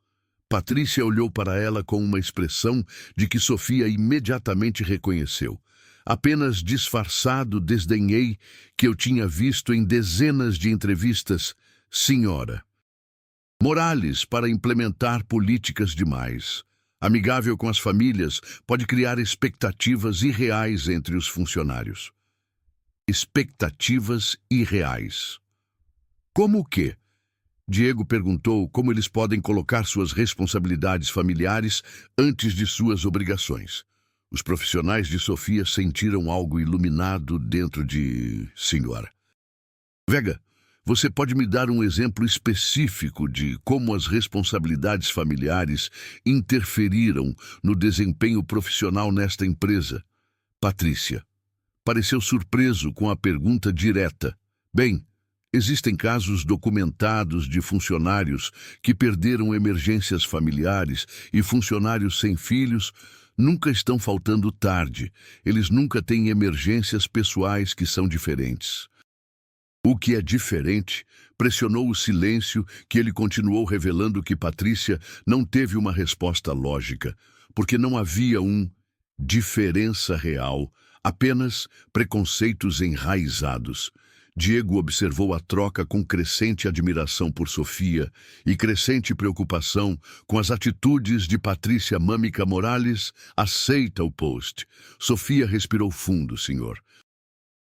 Patrícia olhou para ela com uma expressão de que Sofia imediatamente reconheceu. Apenas disfarçado desdenhei que eu tinha visto em dezenas de entrevistas, senhora. Morales para implementar políticas demais. Amigável com as famílias, pode criar expectativas irreais entre os funcionários. Expectativas irreais. Como o quê? Diego perguntou como eles podem colocar suas responsabilidades familiares antes de suas obrigações. Os profissionais de Sofia sentiram algo iluminado dentro de... Senhora. Vega, você pode me dar um exemplo específico de como as responsabilidades familiares interferiram no desempenho profissional nesta empresa? Patrícia. Pareceu surpreso com a pergunta direta. Bem, existem casos documentados de funcionários que perderam emergências familiares e funcionários sem filhos nunca estão faltando tarde. Eles nunca têm emergências pessoais que são diferentes. O que é diferente pressionou o silêncio que ele continuou revelando que Patrícia não teve uma resposta lógica, porque não havia diferença real, apenas preconceitos enraizados. Diego observou a troca com crescente admiração por Sofia e crescente preocupação com as atitudes de Patrícia Mâmica Morales. Aceita o post. Sofia respirou fundo, senhor.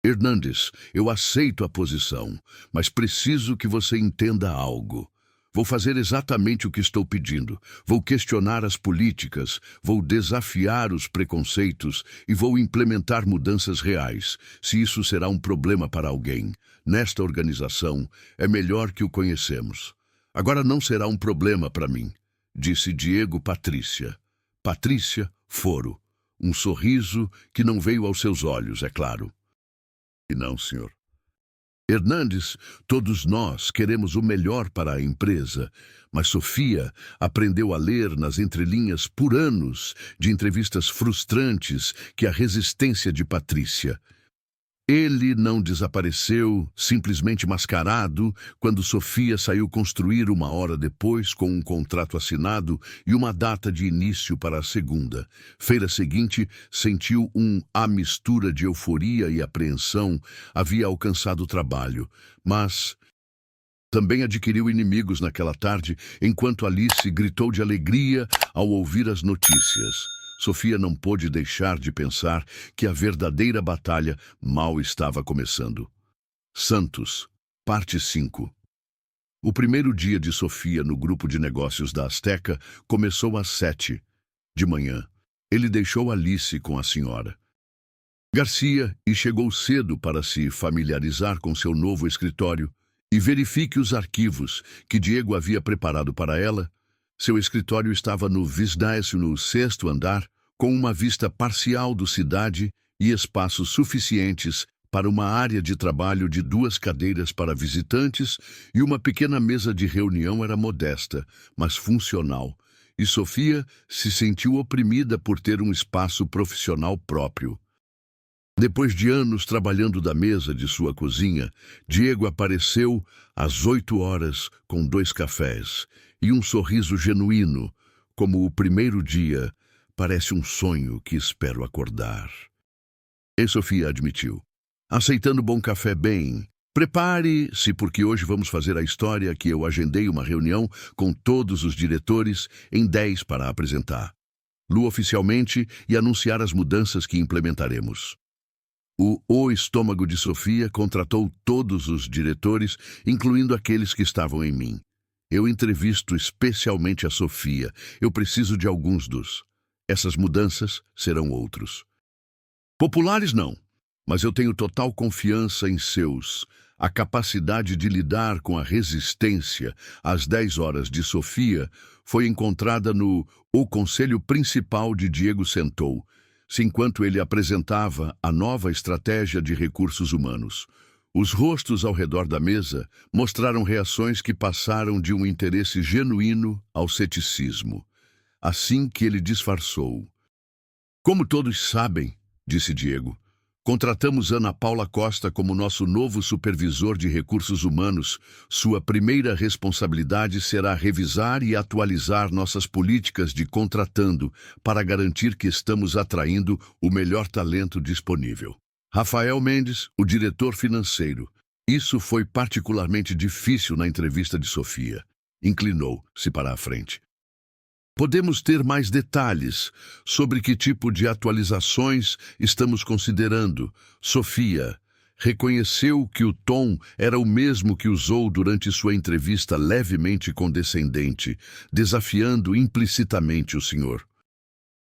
Hernandes, eu aceito a posição, mas preciso que você entenda algo. Vou fazer exatamente o que estou pedindo. Vou questionar as políticas, vou desafiar os preconceitos e vou implementar mudanças reais. Se isso será um problema para alguém, nesta organização, é melhor que o conhecemos. Agora não será um problema para mim, disse Diego Patrícia. Patrícia, foro. Um sorriso que não veio aos seus olhos, é claro. E não, senhor. Hernandes, todos nós queremos o melhor para a empresa, mas Sofia aprendeu a ler nas entrelinhas por anos de entrevistas frustrantes que a resistência de Patrícia. Ele não desapareceu, simplesmente mascarado, quando Sofia saiu construir uma hora depois com um contrato assinado e uma data de início para a segunda. Feira seguinte, sentiu a mistura de euforia e apreensão, havia alcançado o trabalho, mas também adquiriu inimigos naquela tarde, enquanto Alice gritou de alegria ao ouvir as notícias. Sofia não pôde deixar de pensar que a verdadeira batalha mal estava começando. Santos, parte 5. O primeiro dia de Sofia no grupo de negócios da Azteca começou às 7 da manhã. Ele deixou Alice com a senhora Garcia e chegou cedo para se familiarizar com seu novo escritório e verifique os arquivos que Diego havia preparado para ela. Seu escritório estava no 26º andar, com uma vista parcial da cidade e espaços suficientes para uma área de trabalho de 2 cadeiras para visitantes e uma pequena mesa de reunião. Era modesta, mas funcional, e Sofia se sentiu oprimida por ter um espaço profissional próprio. Depois de anos trabalhando da mesa de sua cozinha, Diego apareceu às 8 horas com 2 cafés e um sorriso genuíno, como o primeiro dia. Parece um sonho que espero acordar. E Sofia admitiu, aceitando bom café bem. Prepare-se, porque hoje vamos fazer a história que eu agendei uma reunião com todos os diretores em 10 para apresentar oficialmente e anunciar as mudanças que implementaremos. O estômago de Sofia contratou todos os diretores, incluindo aqueles que estavam em mim. Eu entrevisto especialmente a Sofia. Eu preciso de alguns dos. Essas mudanças serão outros. Populares não, mas eu tenho total confiança em a capacidade de lidar com a resistência. Às 10 horas de Sofia foi encontrada o conselho principal de Diego sentou, enquanto ele apresentava a nova estratégia de recursos humanos. Os rostos ao redor da mesa mostraram reações que passaram de um interesse genuíno ao ceticismo. Assim que ele disfarçou. Como todos sabem, disse Diego, contratamos Ana Paula Costa como nosso novo supervisor de recursos humanos. Sua primeira responsabilidade será revisar e atualizar nossas políticas de contratando para garantir que estamos atraindo o melhor talento disponível. Rafael Mendes, o diretor financeiro. Isso foi particularmente difícil na entrevista de Sofia. Inclinou-se para a frente. Podemos ter mais detalhes sobre que tipo de atualizações estamos considerando. Sofia reconheceu que o tom era o mesmo que usou durante sua entrevista levemente condescendente, desafiando implicitamente o senhor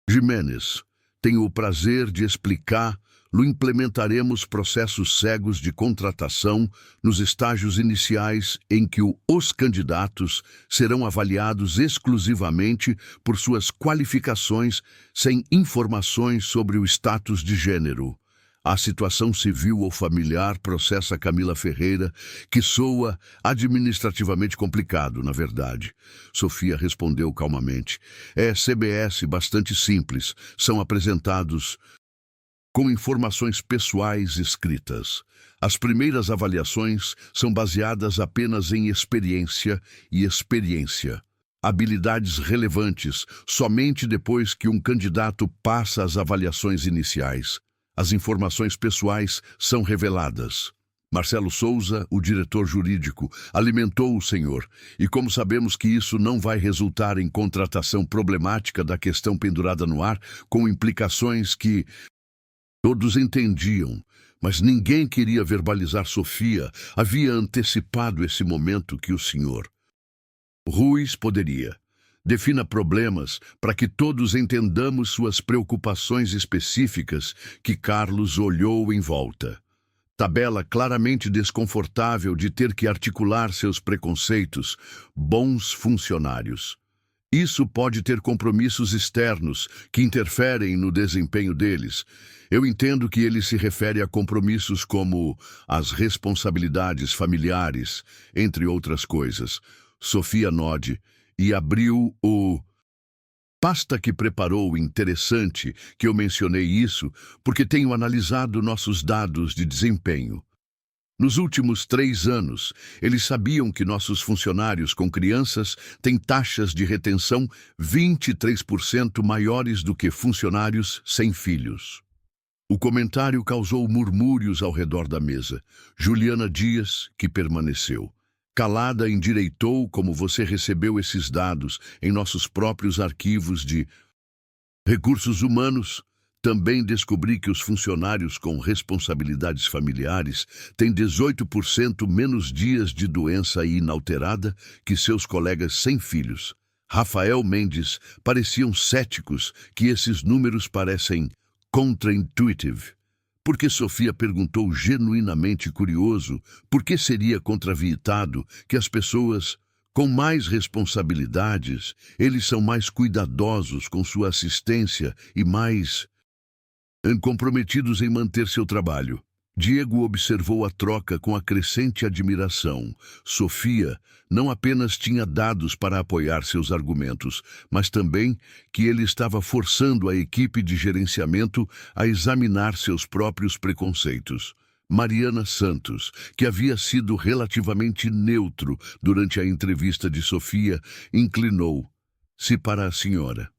Jimenez. Tenho o prazer de explicar. Implementaremos processos cegos de contratação nos estágios iniciais em que os candidatos serão avaliados exclusivamente por suas qualificações, sem informações sobre o status de gênero. A situação civil ou familiar, processa Camila Ferreira, que soa administrativamente complicado, na verdade. Sofia respondeu calmamente. É CBS bastante simples. São apresentados com informações pessoais escritas. As primeiras avaliações são baseadas apenas em experiência, habilidades relevantes, somente depois que um candidato passa as avaliações iniciais. As informações pessoais são reveladas. Marcelo Souza, o diretor jurídico, alimentou o senhor, e como sabemos que isso não vai resultar em contratação problemática da questão pendurada no ar, com implicações que todos entendiam, mas ninguém queria verbalizar. Sofia havia antecipado esse momento que o senhor Ruiz poderia. Defina problemas para que todos entendamos suas preocupações específicas. Que Carlos olhou em volta. Tabela claramente desconfortável de ter que articular seus preconceitos. Bons funcionários. Isso pode ter compromissos externos que interferem no desempenho deles. Eu entendo que ele se refere a compromissos como as responsabilidades familiares, entre outras coisas. Sofia Nod e abriu o pasta que preparou interessante que eu mencionei isso porque tenho analisado nossos dados de desempenho. Nos últimos 3 anos, eles sabiam que nossos funcionários com crianças têm taxas de retenção 23% maiores do que funcionários sem filhos. O comentário causou murmúrios ao redor da mesa. Juliana Dias, que permaneceu calada, endireitou como você recebeu esses dados em nossos próprios arquivos de recursos humanos. Também descobri que os funcionários com responsabilidades familiares têm 18% menos dias de doença inalterada que seus colegas sem filhos. Rafael Mendes pareciam céticos que esses números parecem contra-intuitive. Porque Sofia perguntou genuinamente curioso por que seria contravietado que as pessoas com mais responsabilidades, eles são mais cuidadosos com sua assistência e mais comprometidos em manter seu trabalho. Diego observou a troca com a crescente admiração. Sofia não apenas tinha dados para apoiar seus argumentos, mas também que ele estava forçando a equipe de gerenciamento a examinar seus próprios preconceitos. Mariana Santos, que havia sido relativamente neutro durante a entrevista de Sofia, inclinou-se para a senhora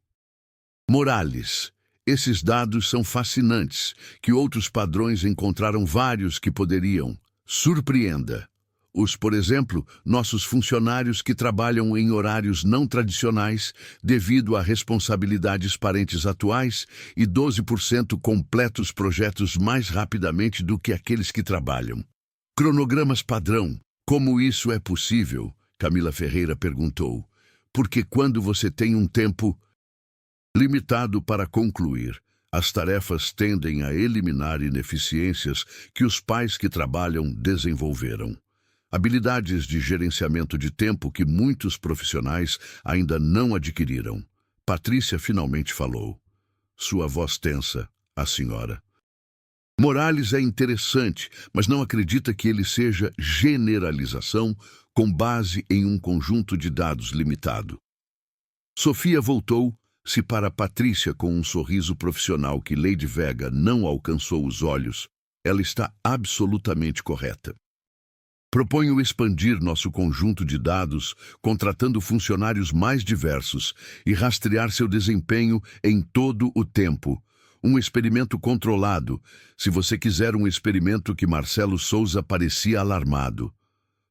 Morales. Esses dados são fascinantes, que outros padrões encontraram vários que poderiam. Surpreenda. Por exemplo, nossos funcionários que trabalham em horários não tradicionais devido a responsabilidades parentes atuais e 12% completos projetos mais rapidamente do que aqueles que trabalham. Cronogramas padrão. Como isso é possível? Camila Ferreira perguntou. Porque quando você tem um tempo limitado para concluir, as tarefas tendem a eliminar ineficiências que os pais que trabalham desenvolveram. Habilidades de gerenciamento de tempo que muitos profissionais ainda não adquiriram. Patrícia finalmente falou. Sua voz tensa, a senhora Morales é interessante, mas não acredita que ele seja generalização com base em um conjunto de dados limitado. Sofia voltou-se para Patrícia com um sorriso profissional que Lady Vega não alcançou os olhos. Ela está absolutamente correta. Proponho expandir nosso conjunto de dados, contratando funcionários mais diversos e rastrear seu desempenho em todo o tempo. Um experimento controlado, se você quiser um experimento que Marcelo Souza parecia alarmado.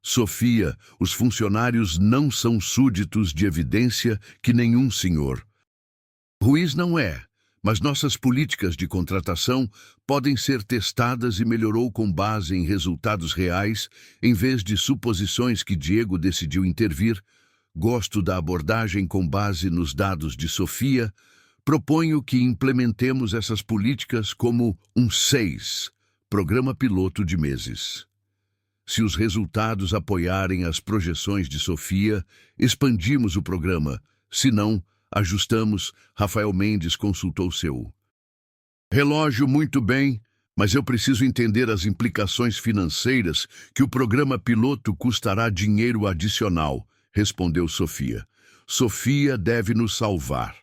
Sofia, os funcionários não são súditos de evidência que nenhum senhor Ruiz não é, mas nossas políticas de contratação podem ser testadas e melhorou com base em resultados reais, em vez de suposições que Diego decidiu intervir. Gosto da abordagem com base nos dados de Sofia. Proponho que implementemos essas políticas como um 6, programa piloto de meses. Se os resultados apoiarem as projeções de Sofia, expandimos o programa. Se não, ajustamos. Rafael Mendes consultou seu relógio. Muito bem, mas eu preciso entender as implicações financeiras que o programa piloto custará dinheiro adicional, respondeu Sofia. Sofia deve nos salvar.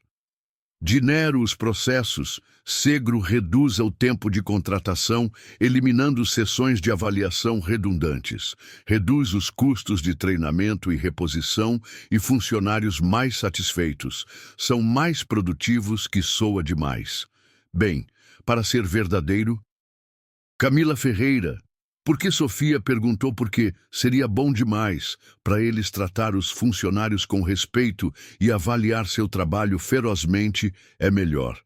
Dinero os processos. Segro reduza o tempo de contratação, eliminando sessões de avaliação redundantes. Reduz os custos de treinamento e reposição e funcionários mais satisfeitos. São mais produtivos que soa demais. Bem, para ser verdadeiro, Camila Ferreira, porque Sofia perguntou porque seria bom demais para eles tratar os funcionários com respeito e avaliar seu trabalho ferozmente é melhor.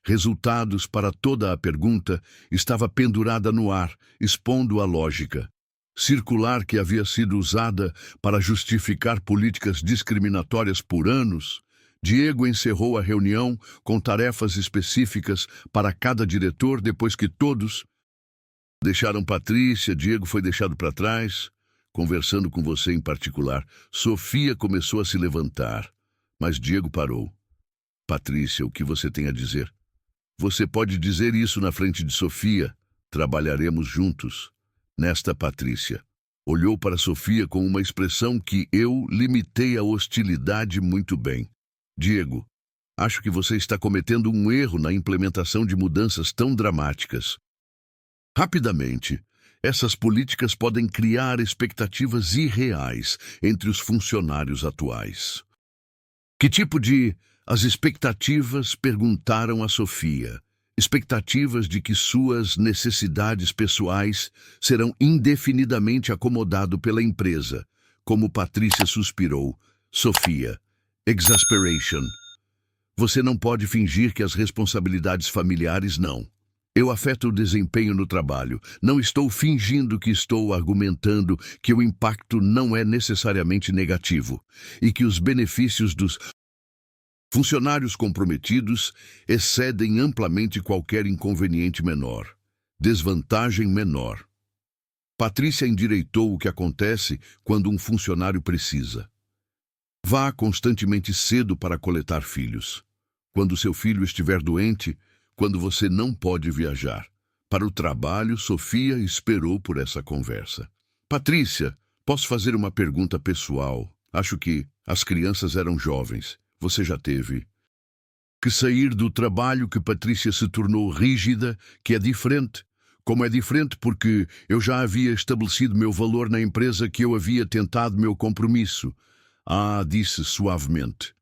Resultados para toda a pergunta estava pendurada no ar, expondo a lógica circular que havia sido usada para justificar políticas discriminatórias por anos. Diego encerrou a reunião com tarefas específicas para cada diretor depois que todos deixaram Patrícia. Diego foi deixado para trás. Conversando com você em particular, Sofia começou a se levantar. Mas Diego parou. Patrícia, o que você tem a dizer? Você pode dizer isso na frente de Sofia. Trabalharemos juntos. Nesta, Patrícia olhou para Sofia com uma expressão que eu limitei a hostilidade muito bem. Diego, acho que você está cometendo um erro na implementação de mudanças tão dramáticas. Rapidamente, essas políticas podem criar expectativas irreais entre os funcionários atuais. Que tipo de... As expectativas, perguntaram a Sofia. Expectativas de que suas necessidades pessoais serão indefinidamente acomodadas pela empresa. Como Patrícia suspirou. Sofia. Exasperation. Você não pode fingir que as responsabilidades familiares não. Eu afeto o desempenho no trabalho. Não estou fingindo que estou argumentando que o impacto não é necessariamente negativo e que os benefícios dos funcionários comprometidos excedem amplamente qualquer inconveniente menor, desvantagem menor. Patrícia endireitou o que acontece quando um funcionário precisa. Vá constantemente cedo para coletar filhos. Quando seu filho estiver doente, quando você não pode viajar. Para o trabalho, Sofia esperou por essa conversa. Patrícia, posso fazer uma pergunta pessoal? Acho que as crianças eram jovens. Você já teve que sair do trabalho que Patrícia se tornou rígida, que é diferente. Como é diferente porque eu já havia estabelecido meu valor na empresa que eu havia tentado meu compromisso. Ah, disse suavemente.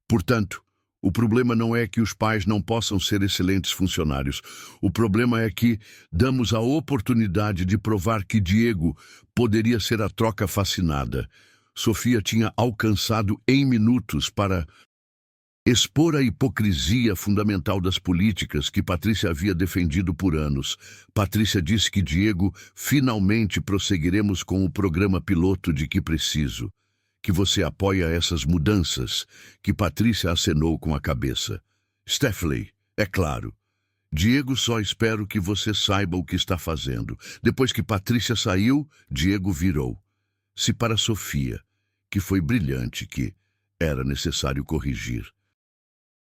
Portanto, o problema não é que os pais não possam ser excelentes funcionários. O problema é que damos a oportunidade de provar que Diego poderia ser a troca fascinada. Sofia tinha alcançado em minutos para expor a hipocrisia fundamental das políticas que Patrícia havia defendido por anos. Patrícia disse que Diego, finalmente prosseguiremos com o programa piloto de que preciso. Que você apoia essas mudanças, que Patrícia acenou com a cabeça. Stephanie, é claro. Diego, só espero que você saiba o que está fazendo. Depois que Patrícia saiu, Diego virou. Se para Sofia, que foi brilhante, que era necessário corrigir.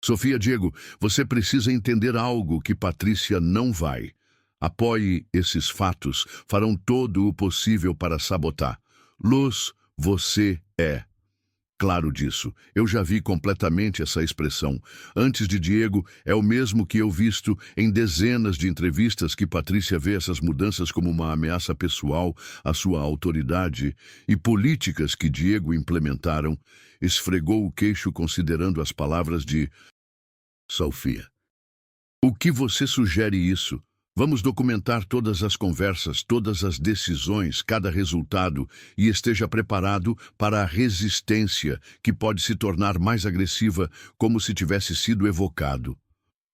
Sofia, Diego, você precisa entender algo que Patrícia não vai. Apoie esses fatos, farão todo o possível para sabotar. Luz, você é. Claro disso, eu já vi completamente essa expressão. Antes de Diego, é o mesmo que eu visto em dezenas de entrevistas que Patrícia vê essas mudanças como uma ameaça pessoal à sua autoridade e políticas que Diego implementaram. Esfregou o queixo considerando as palavras de Sofia. O que você sugere isso? Vamos documentar todas as conversas, todas as decisões, cada resultado e esteja preparado para a resistência que pode se tornar mais agressiva como se tivesse sido evocado.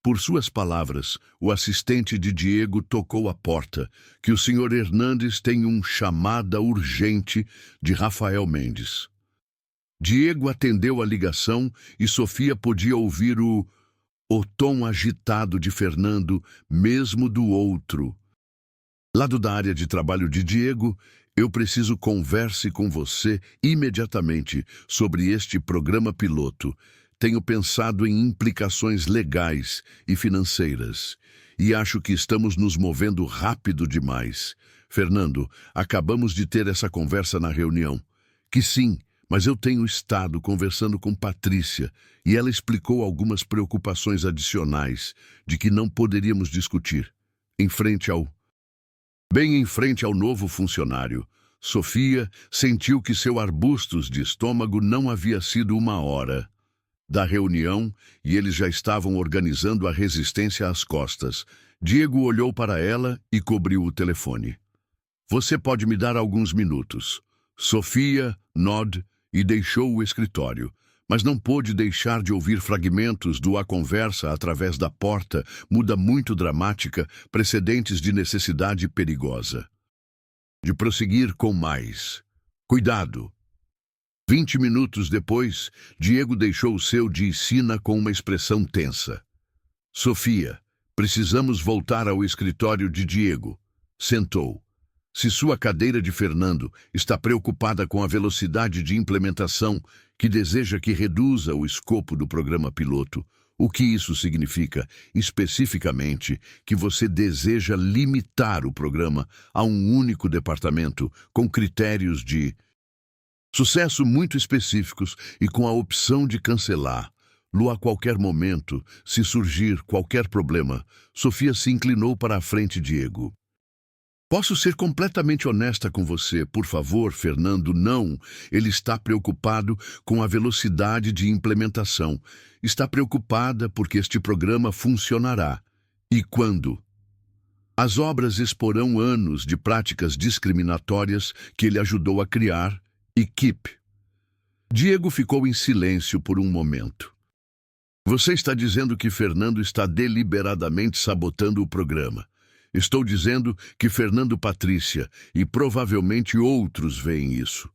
Por suas palavras, o assistente de Diego tocou a porta, que o Sr. Hernandes tem chamada urgente de Rafael Mendes. Diego atendeu a ligação e Sofia podia ouvir o tom agitado de Fernando, mesmo do outro. Lado da área de trabalho de Diego, eu preciso converse com você imediatamente sobre este programa piloto. Tenho pensado em implicações legais e financeiras, e acho que estamos nos movendo rápido demais. Fernando, acabamos de ter essa conversa na reunião. Que sim, mas eu tenho estado conversando com Patrícia e ela explicou algumas preocupações adicionais de que não poderíamos discutir. Bem em frente ao novo funcionário, Sofia sentiu que seu arbustos de estômago não havia sido uma hora da reunião e eles já estavam organizando a resistência às costas. Diego olhou para ela e cobriu o telefone. Você pode me dar alguns minutos. Sofia, Nod, e deixou o escritório, mas não pôde deixar de ouvir fragmentos a conversa através da porta, muda muito dramática, precedentes de necessidade perigosa. De prosseguir com mais. Cuidado! 20 minutos depois, Diego deixou o seu de Sina com uma expressão tensa. Sofia, precisamos voltar ao escritório de Diego. Sentou. Se sua cadeira de Fernando está preocupada com a velocidade de implementação, que deseja que reduza o escopo do programa piloto, o que isso significa, especificamente, que você deseja limitar o programa a um único departamento, com critérios de sucesso muito específicos e com a opção de cancelar-lo a qualquer momento, se surgir qualquer problema. Sofia se inclinou para a frente de Diego. Posso ser completamente honesta com você, por favor, Fernando? Não. Ele está preocupado com a velocidade de implementação. Está preocupada porque este programa funcionará. E quando? As obras exporão anos de práticas discriminatórias que ele ajudou a criar. E Diego ficou em silêncio por um momento. Você está dizendo que Fernando está deliberadamente sabotando o programa. Estou dizendo que Fernando, Patrícia e provavelmente outros veem isso.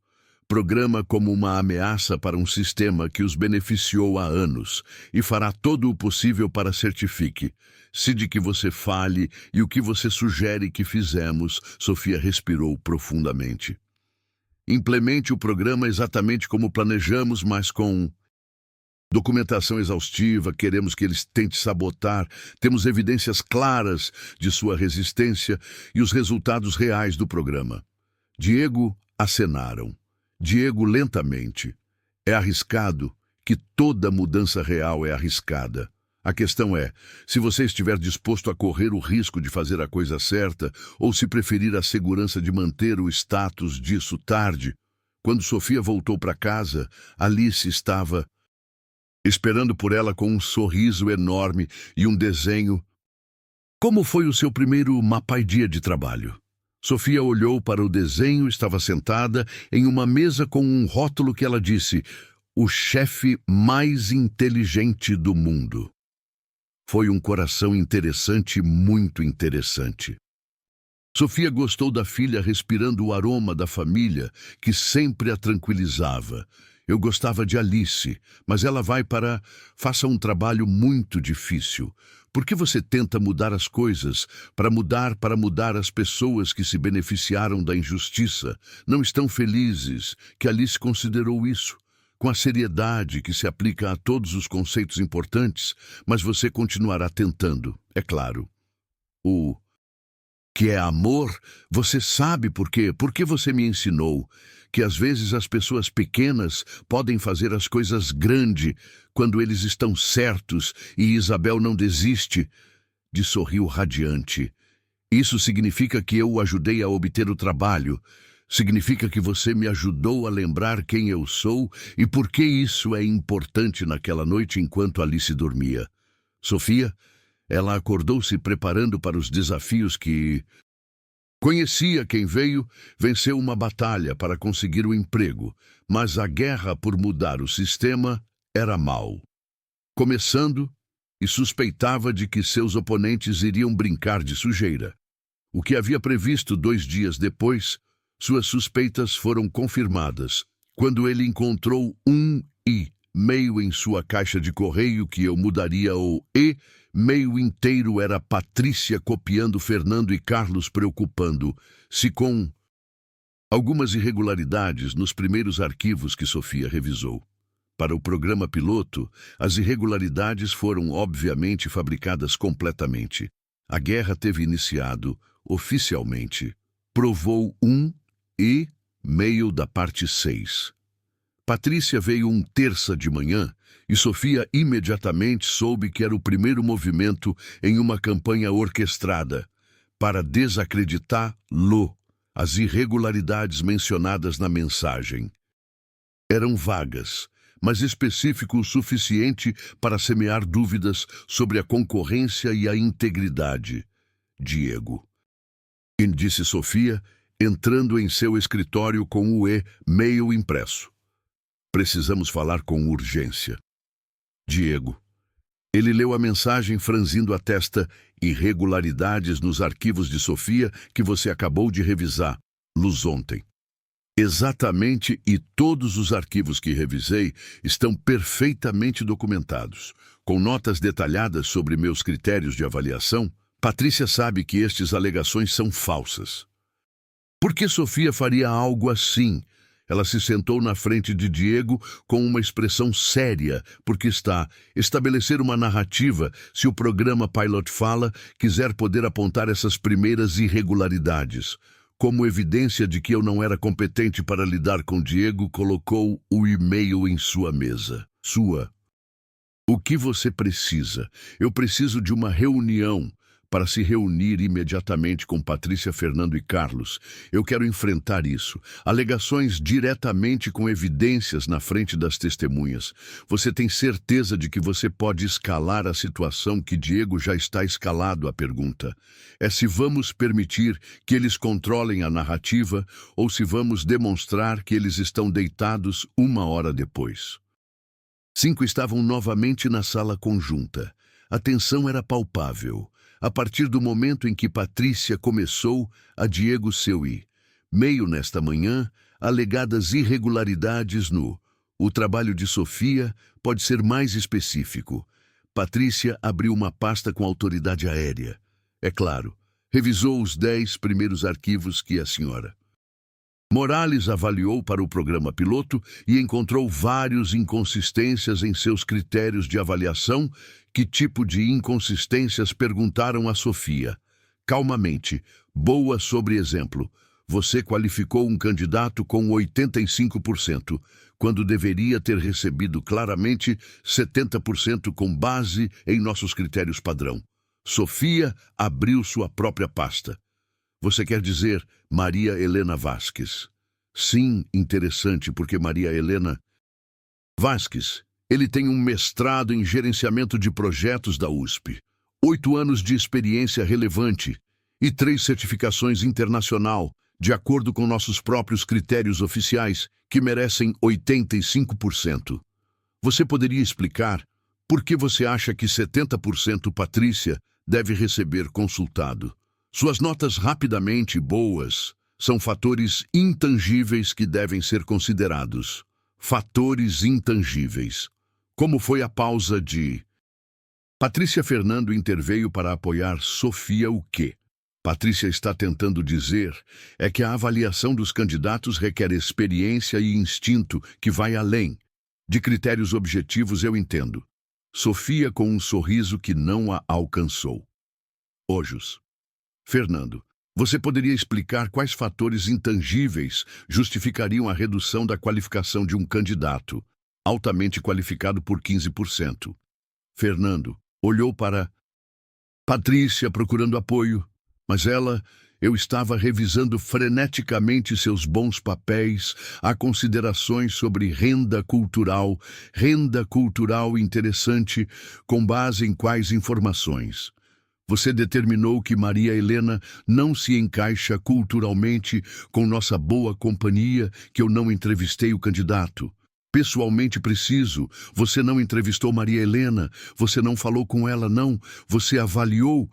Programa como uma ameaça para um sistema que os beneficiou há anos e fará todo o possível para certifique-se de que você fale e o que você sugere que fizemos. Sofia respirou profundamente. Implemente o programa exatamente como planejamos, mas com documentação exaustiva. Queremos que eles tentem sabotar. Temos evidências claras de sua resistência e os resultados reais do programa. Diego acenaram. Diego lentamente. É arriscado que toda mudança real é arriscada. A questão é, se você estiver disposto a correr o risco de fazer a coisa certa ou se preferir a segurança de manter o status disso tarde. Quando Sofia voltou para casa, Alice estava esperando por ela com um sorriso enorme e um desenho. Como foi o seu primeiro dia de trabalho? Sofia olhou para o desenho, estava sentada em uma mesa com um rótulo que ela disse: o chefe mais inteligente do mundo. Foi um coração interessante, muito interessante. Sofia gostou da filha respirando o aroma da família, que sempre a tranquilizava. Eu gostava de Alice, mas ela faça um trabalho muito difícil. Por que você tenta mudar as coisas, para mudar as pessoas que se beneficiaram da injustiça? Não estão felizes que Alice considerou isso, com a seriedade que se aplica a todos os conceitos importantes, mas você continuará tentando, é claro. O que é amor? Você sabe por quê? Porque você me ensinou que às vezes as pessoas pequenas podem fazer as coisas grandes quando eles estão certos, e Isabel não desiste de sorriu radiante. Isso significa que eu o ajudei a obter o trabalho. Significa que você me ajudou a lembrar quem eu sou e por que isso é importante naquela noite enquanto Alice dormia. Sofia, ela acordou se preparando para os desafios que conhecia. Quem venceu uma batalha para conseguir o emprego, mas a guerra por mudar o sistema era mal começando, e suspeitava de que seus oponentes iriam brincar de sujeira. O que havia previsto 2 dias depois, suas suspeitas foram confirmadas quando ele encontrou um e-mail em sua caixa de correio que eu mudaria o e-mail inteiro. Era Patrícia copiando Fernando e Carlos, preocupando-se com algumas irregularidades nos primeiros arquivos que Sofia revisou. Para o programa piloto, as irregularidades foram obviamente fabricadas completamente. A guerra teve iniciado oficialmente. Provou um e-mail da parte 6. Patrícia veio terça de manhã e Sofia imediatamente soube que era o primeiro movimento em uma campanha orquestrada para desacreditá-lo. As irregularidades mencionadas na mensagem eram vagas, mas específico o suficiente para semear dúvidas sobre a concorrência e a integridade. Diego, disse Sofia, entrando em seu escritório com o e-mail impresso. Precisamos falar com urgência. Diego. Ele leu a mensagem franzindo a testa. Irregularidades nos arquivos de Sofia que você acabou de revisar, Luz, ontem. Exatamente, e todos os arquivos que revisei estão perfeitamente documentados, com notas detalhadas sobre meus critérios de avaliação. Patrícia sabe que estas alegações são falsas. Por que Sofia faria algo assim? Ela se sentou na frente de Diego com uma expressão séria, porque está estabelecer uma narrativa, se o programa Pilot Fala quiser poder apontar essas primeiras irregularidades. Como evidência de que eu não era competente para lidar com Diego, colocou o e-mail em sua mesa. O que você precisa? Eu preciso de uma reunião para se reunir imediatamente com Patrícia, Fernando e Carlos. Eu quero enfrentar isso. Alegações diretamente com evidências na frente das testemunhas. Você tem certeza de que você pode escalar a situação que Diego já está escalado? A pergunta é se vamos permitir que eles controlem a narrativa ou se vamos demonstrar que eles estão deitados uma hora depois. 5 estavam novamente na sala conjunta. A tensão era palpável. A partir do momento em que Patrícia começou a Diego seu e-mail nesta manhã, alegadas irregularidades no o trabalho de Sofia pode ser mais específico. Patrícia abriu uma pasta com autoridade aérea. É claro, revisou os 10 primeiros arquivos que a senhora Morales avaliou para o programa piloto e encontrou várias inconsistências em seus critérios de avaliação. Que tipo de inconsistências? Perguntaram a Sofia. Calmamente, boa sobre exemplo. Você qualificou um candidato com 85%, quando deveria ter recebido claramente 70% com base em nossos critérios padrão. Sofia abriu sua própria pasta. Você quer dizer Maria Helena Vasques? Sim, interessante, porque Maria Helena Vasques, ele tem um mestrado em gerenciamento de projetos da USP, 8 anos de experiência relevante e 3 certificações internacional, de acordo com nossos próprios critérios oficiais, que merecem 85%. Você poderia explicar por que você acha que 70% Patrícia deve receber consultado? Suas notas rapidamente boas são fatores intangíveis que devem ser considerados. Fatores intangíveis. Como foi a pausa de Patrícia? Fernando interveio para apoiar Sofia. O que Patrícia está tentando dizer é que a avaliação dos candidatos requer experiência e instinto que vai além de critérios objetivos. Eu entendo. Sofia com um sorriso que não a alcançou. Ojos. Fernando, você poderia explicar quais fatores intangíveis justificariam a redução da qualificação de um candidato altamente qualificado por 15%? Fernando olhou para Patrícia procurando apoio, mas eu estava revisando freneticamente seus bons papéis, há considerações sobre renda cultural interessante, com base em quais informações? Você determinou que Maria Helena não se encaixa culturalmente com nossa boa companhia, que eu não entrevistei o candidato. Pessoalmente preciso, você não entrevistou Maria Helena, você não falou com ela, não, você avaliou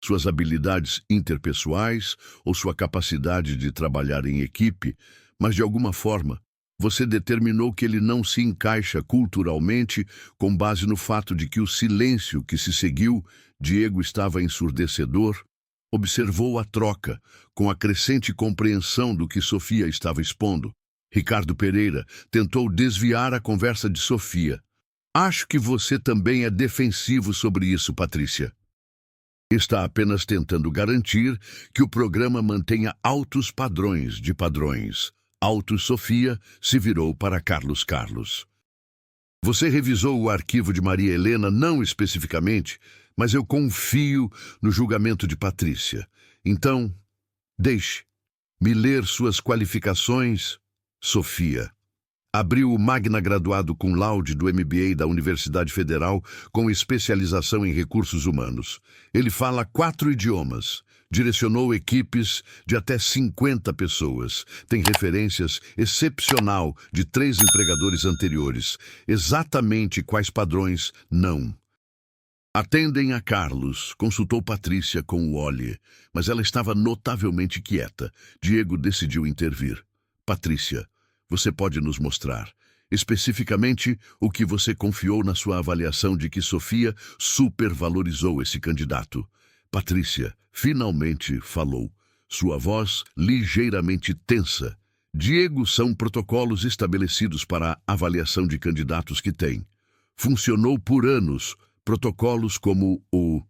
suas habilidades interpessoais ou sua capacidade de trabalhar em equipe, mas de alguma forma você determinou que ele não se encaixa culturalmente com base no fato de que o silêncio que se seguiu, Diego, estava ensurdecedor. Observou a troca, com a crescente compreensão do que Sofia estava expondo. Ricardo Pereira tentou desviar a conversa de Sofia. Acho que você também é defensivo sobre isso, Patrícia. Está apenas tentando garantir que o programa mantenha altos padrões de padrões. Sofia se virou para Carlos. Você revisou o arquivo de Maria Helena, não especificamente, mas eu confio no julgamento de Patrícia. Então, deixe-me ler suas qualificações. Sofia abriu o Magna Graduado Cum Laude do MBA da Universidade Federal com especialização em recursos humanos. Ele fala 4 idiomas. Direcionou equipes de até 50 pessoas. Tem referências excepcional de 3 empregadores anteriores. Exatamente quais padrões não atendem a Carlos? Consultou Patrícia com o Ollie, mas ela estava notavelmente quieta. Diego decidiu intervir. Patrícia, você pode nos mostrar especificamente o que você confiou na sua avaliação de que Sofia supervalorizou esse candidato? Patrícia finalmente falou. sua voz ligeiramente tensa. Diego, são protocolos estabelecidos para a avaliação de candidatos que tem. Funcionou por anos, protocolos como o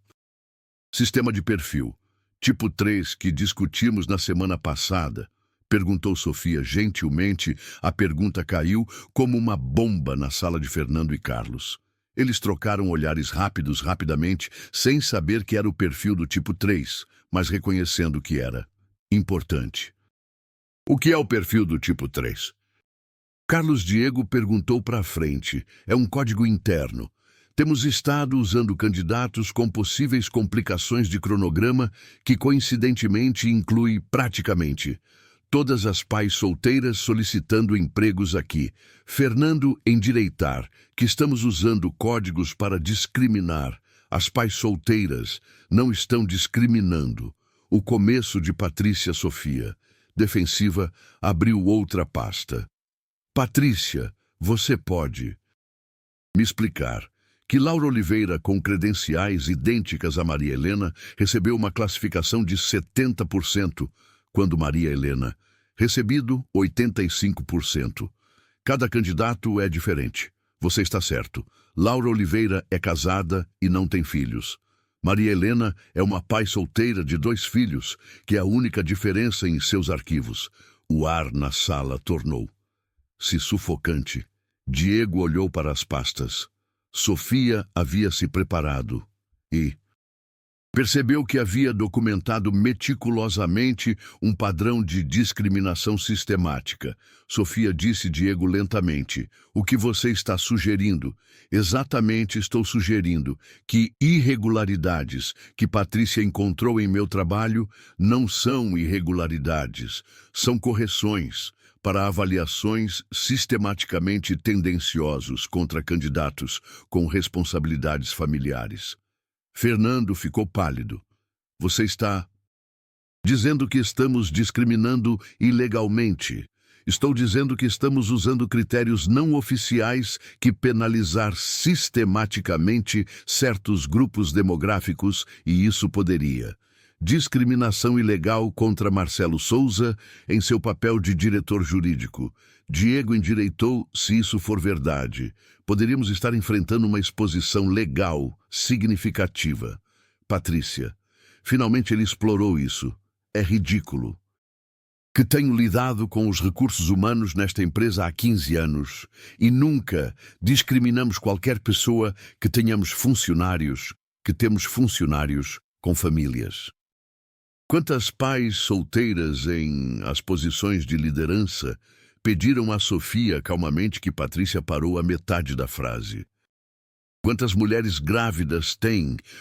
sistema de perfil, tipo 3, que discutimos na semana passada. Perguntou Sofia gentilmente. A pergunta caiu como uma bomba na sala de Fernando e Carlos. Eles trocaram olhares rapidamente, sem saber que era o perfil do tipo 3, mas reconhecendo que era importante. O que é o perfil do tipo 3? Carlos Diego perguntou para frente. É um código interno. Temos estado usando candidatos com possíveis complicações de cronograma que coincidentemente inclui praticamente todas as pais solteiras solicitando empregos aqui. Fernando, endireitar, que estamos usando códigos para discriminar. As pais solteiras não estão discriminando. O começo de Patrícia Sofia. Defensiva, abriu outra pasta. Patrícia, você pode me explicar que Laura Oliveira, com credenciais idênticas a Maria Helena, recebeu uma classificação de 70%, quando Maria Helena, recebido 85%. Cada candidato é diferente. Você está certo. Laura Oliveira é casada e não tem filhos. Maria Helena é uma pai solteira de 2 filhos, que é a única diferença em seus arquivos. O ar na sala tornou-se sufocante. Diego olhou para as pastas. Sofia havia se preparado e percebeu que havia documentado meticulosamente um padrão de discriminação sistemática. Sofia disse Diego lentamente: o que você está sugerindo? Exatamente, estou sugerindo que irregularidades que Patrícia encontrou em meu trabalho não são irregularidades, são correções para avaliações sistematicamente tendenciosos contra candidatos com responsabilidades familiares. Fernando ficou pálido. Você está dizendo que estamos discriminando ilegalmente. Estou dizendo que estamos usando critérios não oficiais que penalizar sistematicamente certos grupos demográficos, e isso poderia discriminação ilegal contra Marcelo Souza em seu papel de diretor jurídico. Diego endireitou: se isso for verdade, poderíamos estar enfrentando uma exposição legal significativa. Patrícia, finalmente ele explorou isso. É ridículo. Que tenho lidado com os recursos humanos nesta empresa há 15 anos e nunca discriminamos qualquer pessoa que temos funcionários com famílias. Quantas pais solteiras em as posições de liderança pediram a Sofia calmamente que Patrícia parou a metade da frase. Quantas mulheres grávidas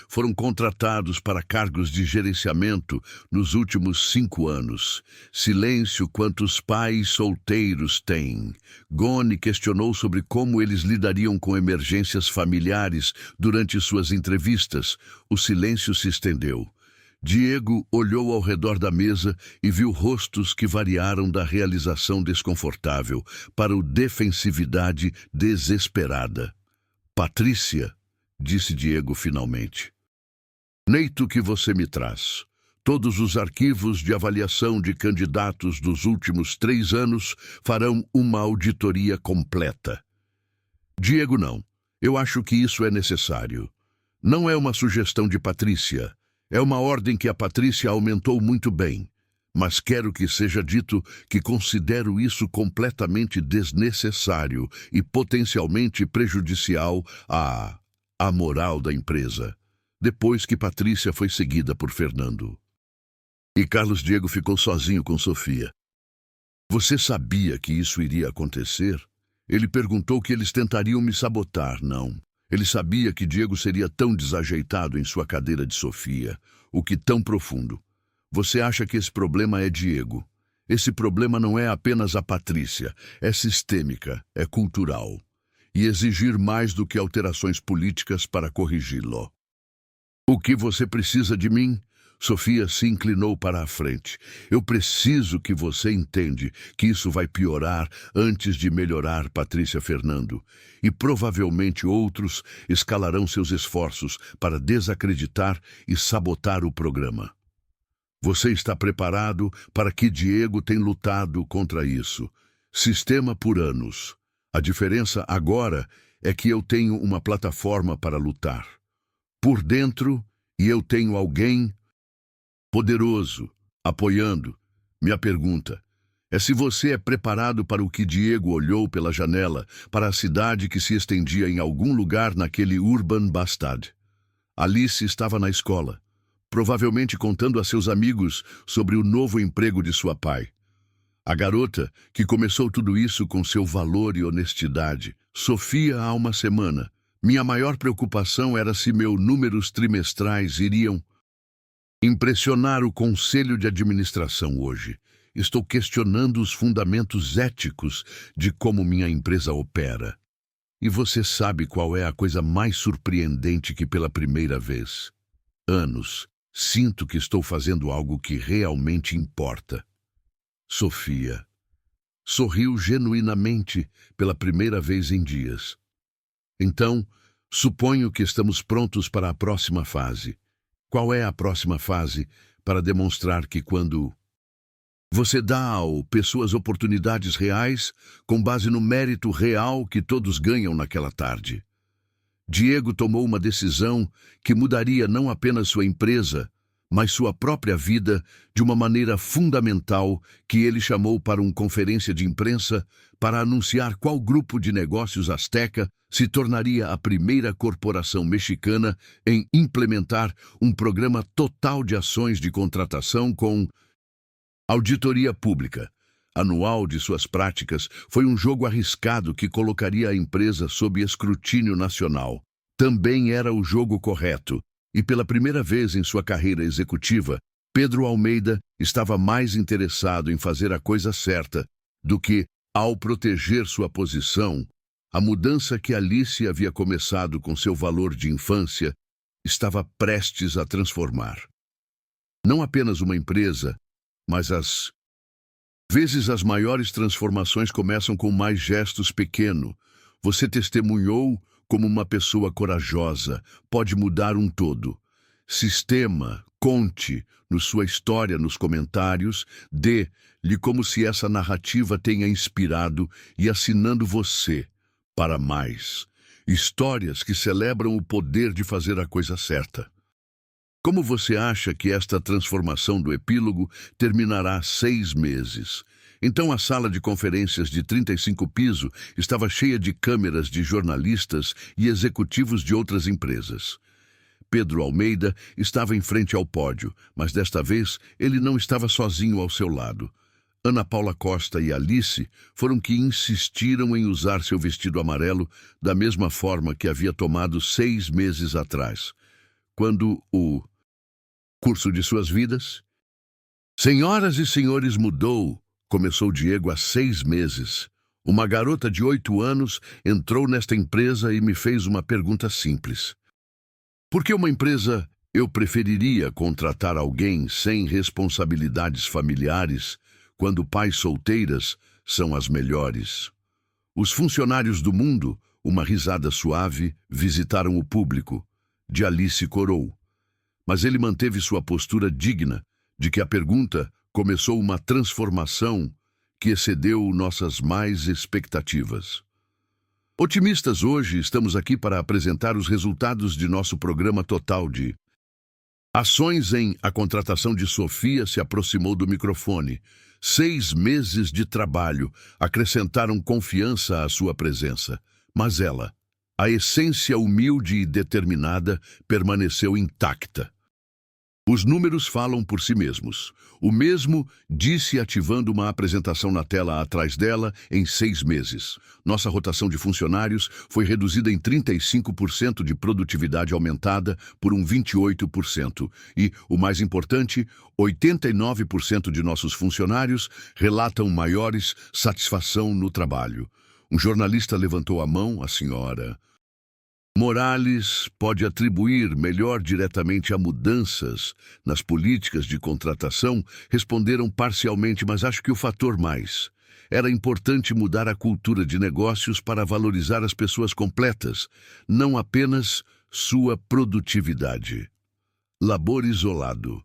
foram contratados para cargos de gerenciamento nos últimos 5 anos? Silêncio. Quantos pais solteiros têm? Goni questionou sobre como eles lidariam com emergências familiares durante suas entrevistas. O silêncio se estendeu. Diego olhou ao redor da mesa e viu rostos que variaram da realização desconfortável para a defensividade desesperada. Patrícia, disse Diego finalmente. Neito que você me traz. Todos os arquivos de avaliação de candidatos dos últimos 3 anos farão uma auditoria completa. Diego, não. Eu acho que isso é necessário. Não é uma sugestão de Patrícia. É uma ordem que a Patrícia aumentou muito bem, mas quero que seja dito que considero isso completamente desnecessário e potencialmente prejudicial à moral da empresa, depois que Patrícia foi seguida por Fernando. E Carlos Diego ficou sozinho com Sofia. Você sabia que isso iria acontecer? Ele perguntou que eles tentariam me sabotar, não. Ele sabia que Diego seria tão desajeitado em sua cadeira de Sofia. O que tão profundo. Você acha que esse problema é Diego? Esse problema não é apenas a Patrícia. É sistêmica, é cultural. E exigir mais do que alterações políticas para corrigi-lo. O que você precisa de mim? Sofia se inclinou para a frente. Eu preciso que você entenda que isso vai piorar antes de melhorar, Patrícia. Fernando. E provavelmente outros escalarão seus esforços para desacreditar e sabotar o programa. Você está preparado para que Diego tem lutado contra isso? Sistema por anos. A diferença agora é que eu tenho uma plataforma para lutar. Por dentro, e eu tenho alguém poderoso apoiando. Minha pergunta é se você é preparado para o que Diego olhou pela janela, para a cidade que se estendia em algum lugar naquele Urban Bastard. Alice estava na escola, provavelmente contando a seus amigos sobre o novo emprego de sua pai. A garota que começou tudo isso com seu valor e honestidade. Sofia, há uma semana. Minha maior preocupação era se meus números trimestrais iriam impressionar o conselho de administração hoje. Estou questionando os fundamentos éticos de como minha empresa opera. E você sabe qual é a coisa mais surpreendente que pela primeira vez? Anos, sinto que estou fazendo algo que realmente importa. Sofia sorriu genuinamente pela primeira vez em dias. Então, suponho que estamos prontos para a próxima fase. Qual é a próxima fase para demonstrar que quando você dá ao pessoas oportunidades reais com base no mérito real que todos ganham naquela tarde? Diego tomou uma decisão que mudaria não apenas sua empresa, mas sua própria vida de uma maneira fundamental que ele chamou para uma conferência de imprensa para anunciar qual grupo de negócios Azteca se tornaria a primeira corporação mexicana em implementar um programa total de ações de contratação com auditoria pública anual de suas práticas. Foi um jogo arriscado que colocaria a empresa sob escrutínio nacional. Também era o jogo correto. E pela primeira vez em sua carreira executiva, Pedro Almeida estava mais interessado em fazer a coisa certa do que, ao proteger sua posição, a mudança que Alice havia começado com seu valor de infância estava prestes a transformar. Não apenas uma empresa, mas às vezes as maiores transformações começam com mais gestos pequenos. Você testemunhou como uma pessoa corajosa pode mudar um todo. Sistema, conte no sua história nos comentários, dê-lhe como se essa narrativa tenha inspirado e assinando você para mais. Histórias que celebram o poder de fazer a coisa certa. Como você acha que esta transformação do epílogo terminará 6 meses? Então a sala de conferências de 35 pisos estava cheia de câmeras de jornalistas e executivos de outras empresas. Pedro Almeida estava em frente ao pódio, mas desta vez ele não estava sozinho ao seu lado. Ana Paula Costa e Alice foram que insistiram em usar seu vestido amarelo da mesma forma que havia tomado 6 meses atrás, quando o curso de suas vidas. Senhoras e senhores, mudou. Começou Diego há 6 meses. Uma garota de 8 anos entrou nesta empresa e me fez uma pergunta simples. Por que uma empresa eu preferiria contratar alguém sem responsabilidades familiares quando pais solteiras são as melhores? Os funcionários do mundo, uma risada suave, visitaram o público. De Alice corou. Mas ele manteve sua postura digna de que a pergunta começou uma transformação que excedeu nossas mais expectativas. Otimistas, hoje estamos aqui para apresentar os resultados de nosso programa total de ações em a contratação de Sofia se aproximou do microfone. 6 meses de trabalho acrescentaram confiança à sua presença, mas ela, a essência humilde e determinada, permaneceu intacta. Os números falam por si mesmos. O mesmo disse ativando uma apresentação na tela atrás dela em 6 meses. Nossa rotação de funcionários foi reduzida em 35% de produtividade aumentada por um 28%. E, o mais importante, 89% de nossos funcionários relatam maiores satisfação no trabalho. Um jornalista levantou a mão, a senhora Morales pode atribuir melhor diretamente a mudanças nas políticas de contratação. Responderam parcialmente, mas acho que o fator mais. Era importante mudar a cultura de negócios para valorizar as pessoas completas, não apenas sua produtividade. Labor isolado.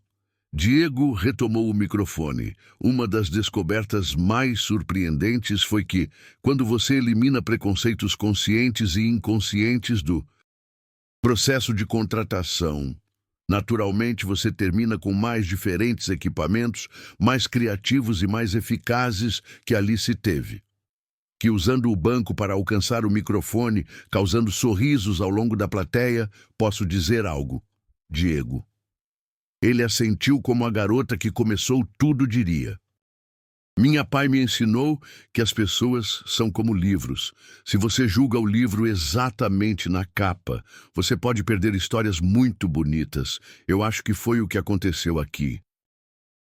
Diego retomou o microfone. Uma das descobertas mais surpreendentes foi que, quando você elimina preconceitos conscientes e inconscientes do processo de contratação, naturalmente você termina com mais diferentes equipamentos, mais criativos e mais eficazes que Alice teve. Que usando o banco para alcançar o microfone, causando sorrisos ao longo da plateia, posso dizer algo. Diego. Ele assentiu como a garota que começou tudo diria. Minha pai me ensinou que as pessoas são como livros. Se você julga o livro exatamente na capa, você pode perder histórias muito bonitas. Eu acho que foi o que aconteceu aqui.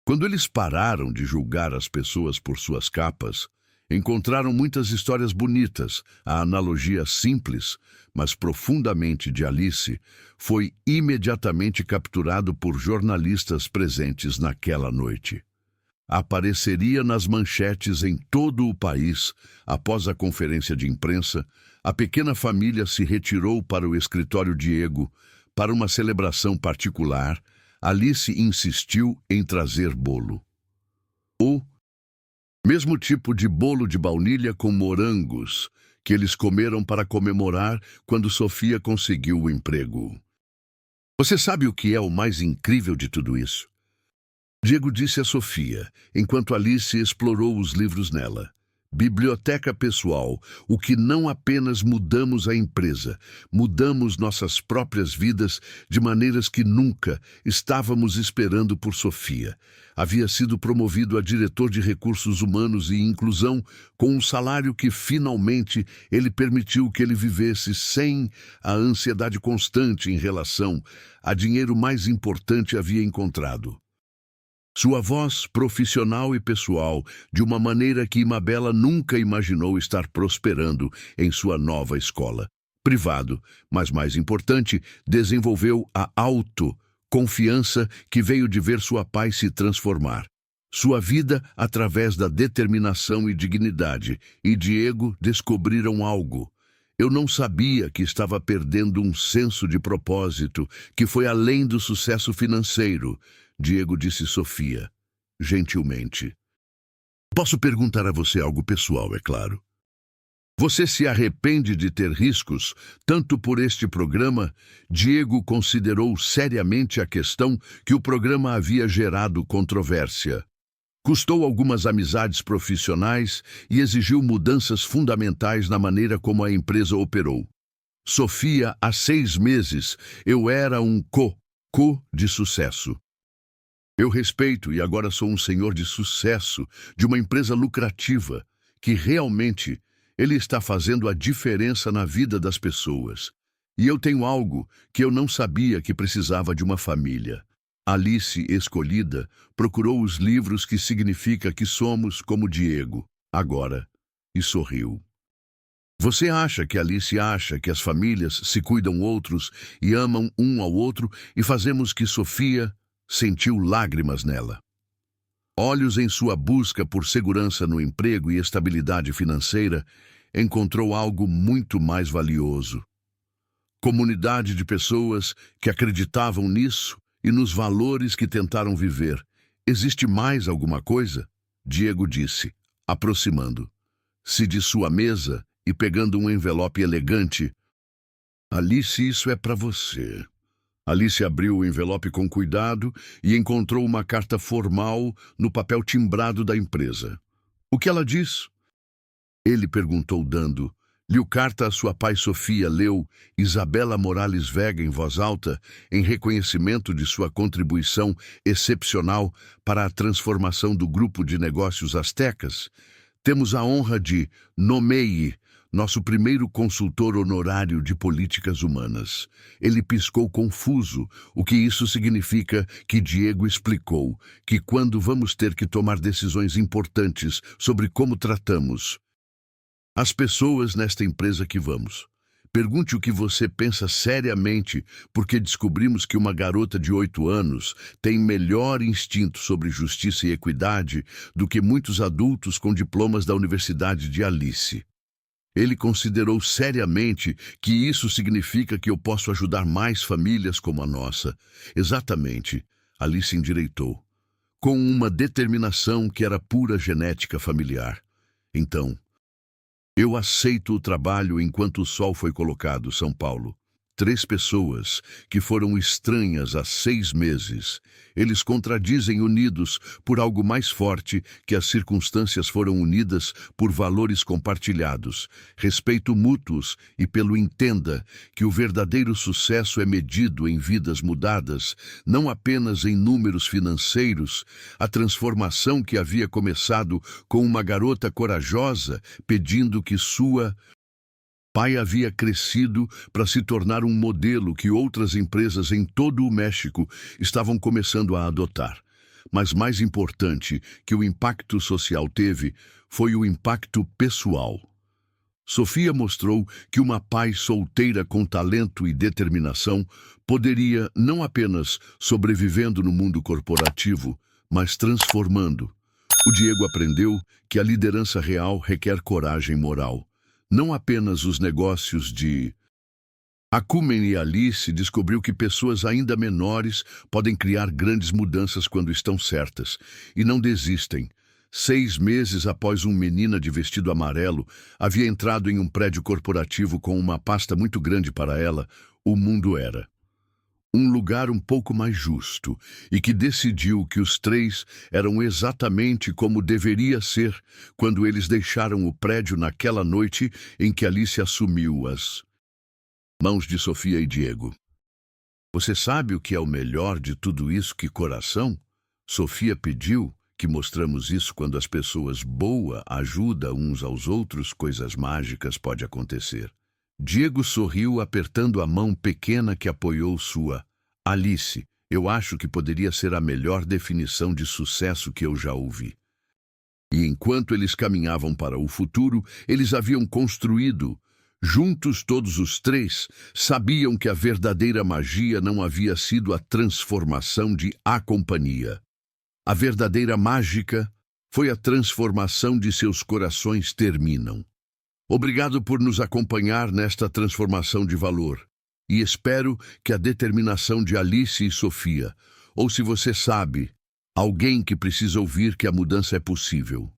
Quando eles pararam de julgar as pessoas por suas capas, encontraram muitas histórias bonitas. A analogia simples, mas profundamente de Alice, foi imediatamente capturado por jornalistas presentes naquela noite. Apareceria nas manchetes em todo o país. Após a conferência de imprensa, a pequena família se retirou para o escritório Diego para uma celebração particular. Alice insistiu em trazer bolo. O mesmo tipo de bolo de baunilha com morangos que eles comeram para comemorar quando Sofia conseguiu o emprego. Você sabe o que é o mais incrível de tudo isso? Diego disse a Sofia, enquanto Alice explorou os livros nela. Biblioteca pessoal, o que não apenas mudamos a empresa, mudamos nossas próprias vidas de maneiras que nunca estávamos esperando por Sofia. Havia sido promovido a diretor de recursos humanos e inclusão com um salário que finalmente ele permitiu que ele vivesse sem a ansiedade constante em relação a dinheiro mais importante havia encontrado. Sua voz profissional e pessoal, de uma maneira que Imabela nunca imaginou estar prosperando em sua nova escola. Privado, mas mais importante, desenvolveu a autoconfiança que veio de ver sua paz se transformar. Sua vida através da determinação e dignidade, e Diego descobriram algo. Eu não sabia que estava perdendo um senso de propósito que foi além do sucesso financeiro. Diego disse Sofia, gentilmente. Posso perguntar a você algo pessoal, é claro. Você se arrepende de ter riscos, tanto por este programa? Diego considerou seriamente a questão que o programa havia gerado controvérsia. Custou algumas amizades profissionais e exigiu mudanças fundamentais na maneira como a empresa operou. Sofia, há 6 meses, eu era um de sucesso. Eu respeito e agora sou um senhor de sucesso, de uma empresa lucrativa, que realmente ele está fazendo a diferença na vida das pessoas. E eu tenho algo que eu não sabia que precisava de uma família. Alice, escolhida, procurou os livros que significa que somos como Diego, agora, e sorriu. Você acha que Alice acha que as famílias se cuidam outros e amam um ao outro e fazemos que Sofia sentiu lágrimas nela. Olhos em sua busca por segurança no emprego e estabilidade financeira, encontrou algo muito mais valioso. Comunidade de pessoas que acreditavam nisso e nos valores que tentaram viver. Existe mais alguma coisa? Diego disse, aproximando-se de sua mesa e pegando um envelope elegante. Alice, isso é para você. Alice abriu o envelope com cuidado e encontrou uma carta formal no papel timbrado da empresa. O que ela diz? Ele perguntou, dando-lhe carta a sua pai. Sofia leu Isabela Morales Vega em voz alta, em reconhecimento de sua contribuição excepcional para a transformação do grupo de negócios Aztecas. Temos a honra de nomeie nosso primeiro consultor honorário de políticas humanas. Ele piscou confuso. O que isso significa? Que Diego explicou que quando vamos ter que tomar decisões importantes sobre como tratamos as pessoas nesta empresa que vamos. Pergunte o que você pensa seriamente, porque descobrimos que uma garota de 8 anos tem melhor instinto sobre justiça e equidade do que muitos adultos com diplomas da Universidade de Alice. Ele considerou seriamente que isso significa que eu posso ajudar mais famílias como a nossa. Exatamente. Alice endireitou, com uma determinação que era pura genética familiar. Então, eu aceito o trabalho enquanto o sol foi colocado, São Paulo. 3 pessoas que foram estranhas há 6 meses. Eles contradizem unidos por algo mais forte que as circunstâncias foram unidas por valores compartilhados, respeito mútuos e pelo entenda que o verdadeiro sucesso é medido em vidas mudadas, não apenas em números financeiros. A transformação que havia começado com uma garota corajosa pedindo que sua pai havia crescido para se tornar um modelo que outras empresas em todo o México estavam começando a adotar. Mas mais importante que o impacto social teve foi o impacto pessoal. Sofia mostrou que uma pai solteira com talento e determinação poderia não apenas sobrevivendo no mundo corporativo, mas transformando. O Diego aprendeu que a liderança real requer coragem moral. Não apenas os negócios de Acumen e Alice descobriu que pessoas ainda menores podem criar grandes mudanças quando estão certas, e não desistem. 6 meses após uma menina de vestido amarelo havia entrado em um prédio corporativo com uma pasta muito grande para ela, o mundo era um lugar um pouco mais justo, e que decidiu que os 3 eram exatamente como deveria ser quando eles deixaram o prédio naquela noite em que Alice assumiu as mãos de Sofia e Diego. Você sabe o que é o melhor de tudo isso que coração? Sofia pediu que mostramos isso quando as pessoas boas ajudam uns aos outros, coisas mágicas podem acontecer. Diego sorriu apertando a mão pequena que apoiou sua. Alice, eu acho que poderia ser a melhor definição de sucesso que eu já ouvi. E enquanto eles caminhavam para o futuro, eles haviam construído. Juntos todos os 3 sabiam que a verdadeira magia não havia sido a transformação de A Companhia. A verdadeira mágica foi a transformação de seus corações terminam. Obrigado por nos acompanhar nesta transformação de valor. E espero que a determinação de Alice e Sofia, ou se você sabe, alguém que precisa ouvir que a mudança é possível.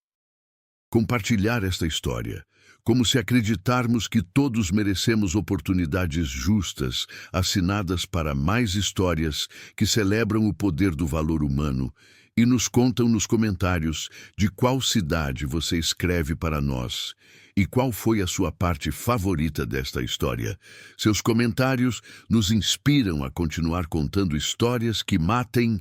Compartilhar esta história, como se acreditarmos que todos merecemos oportunidades justas, assinadas para mais histórias que celebram o poder do valor humano, e nos contam nos comentários de qual cidade você escreve para nós e qual foi a sua parte favorita desta história. Seus comentários nos inspiram a continuar contando histórias que matem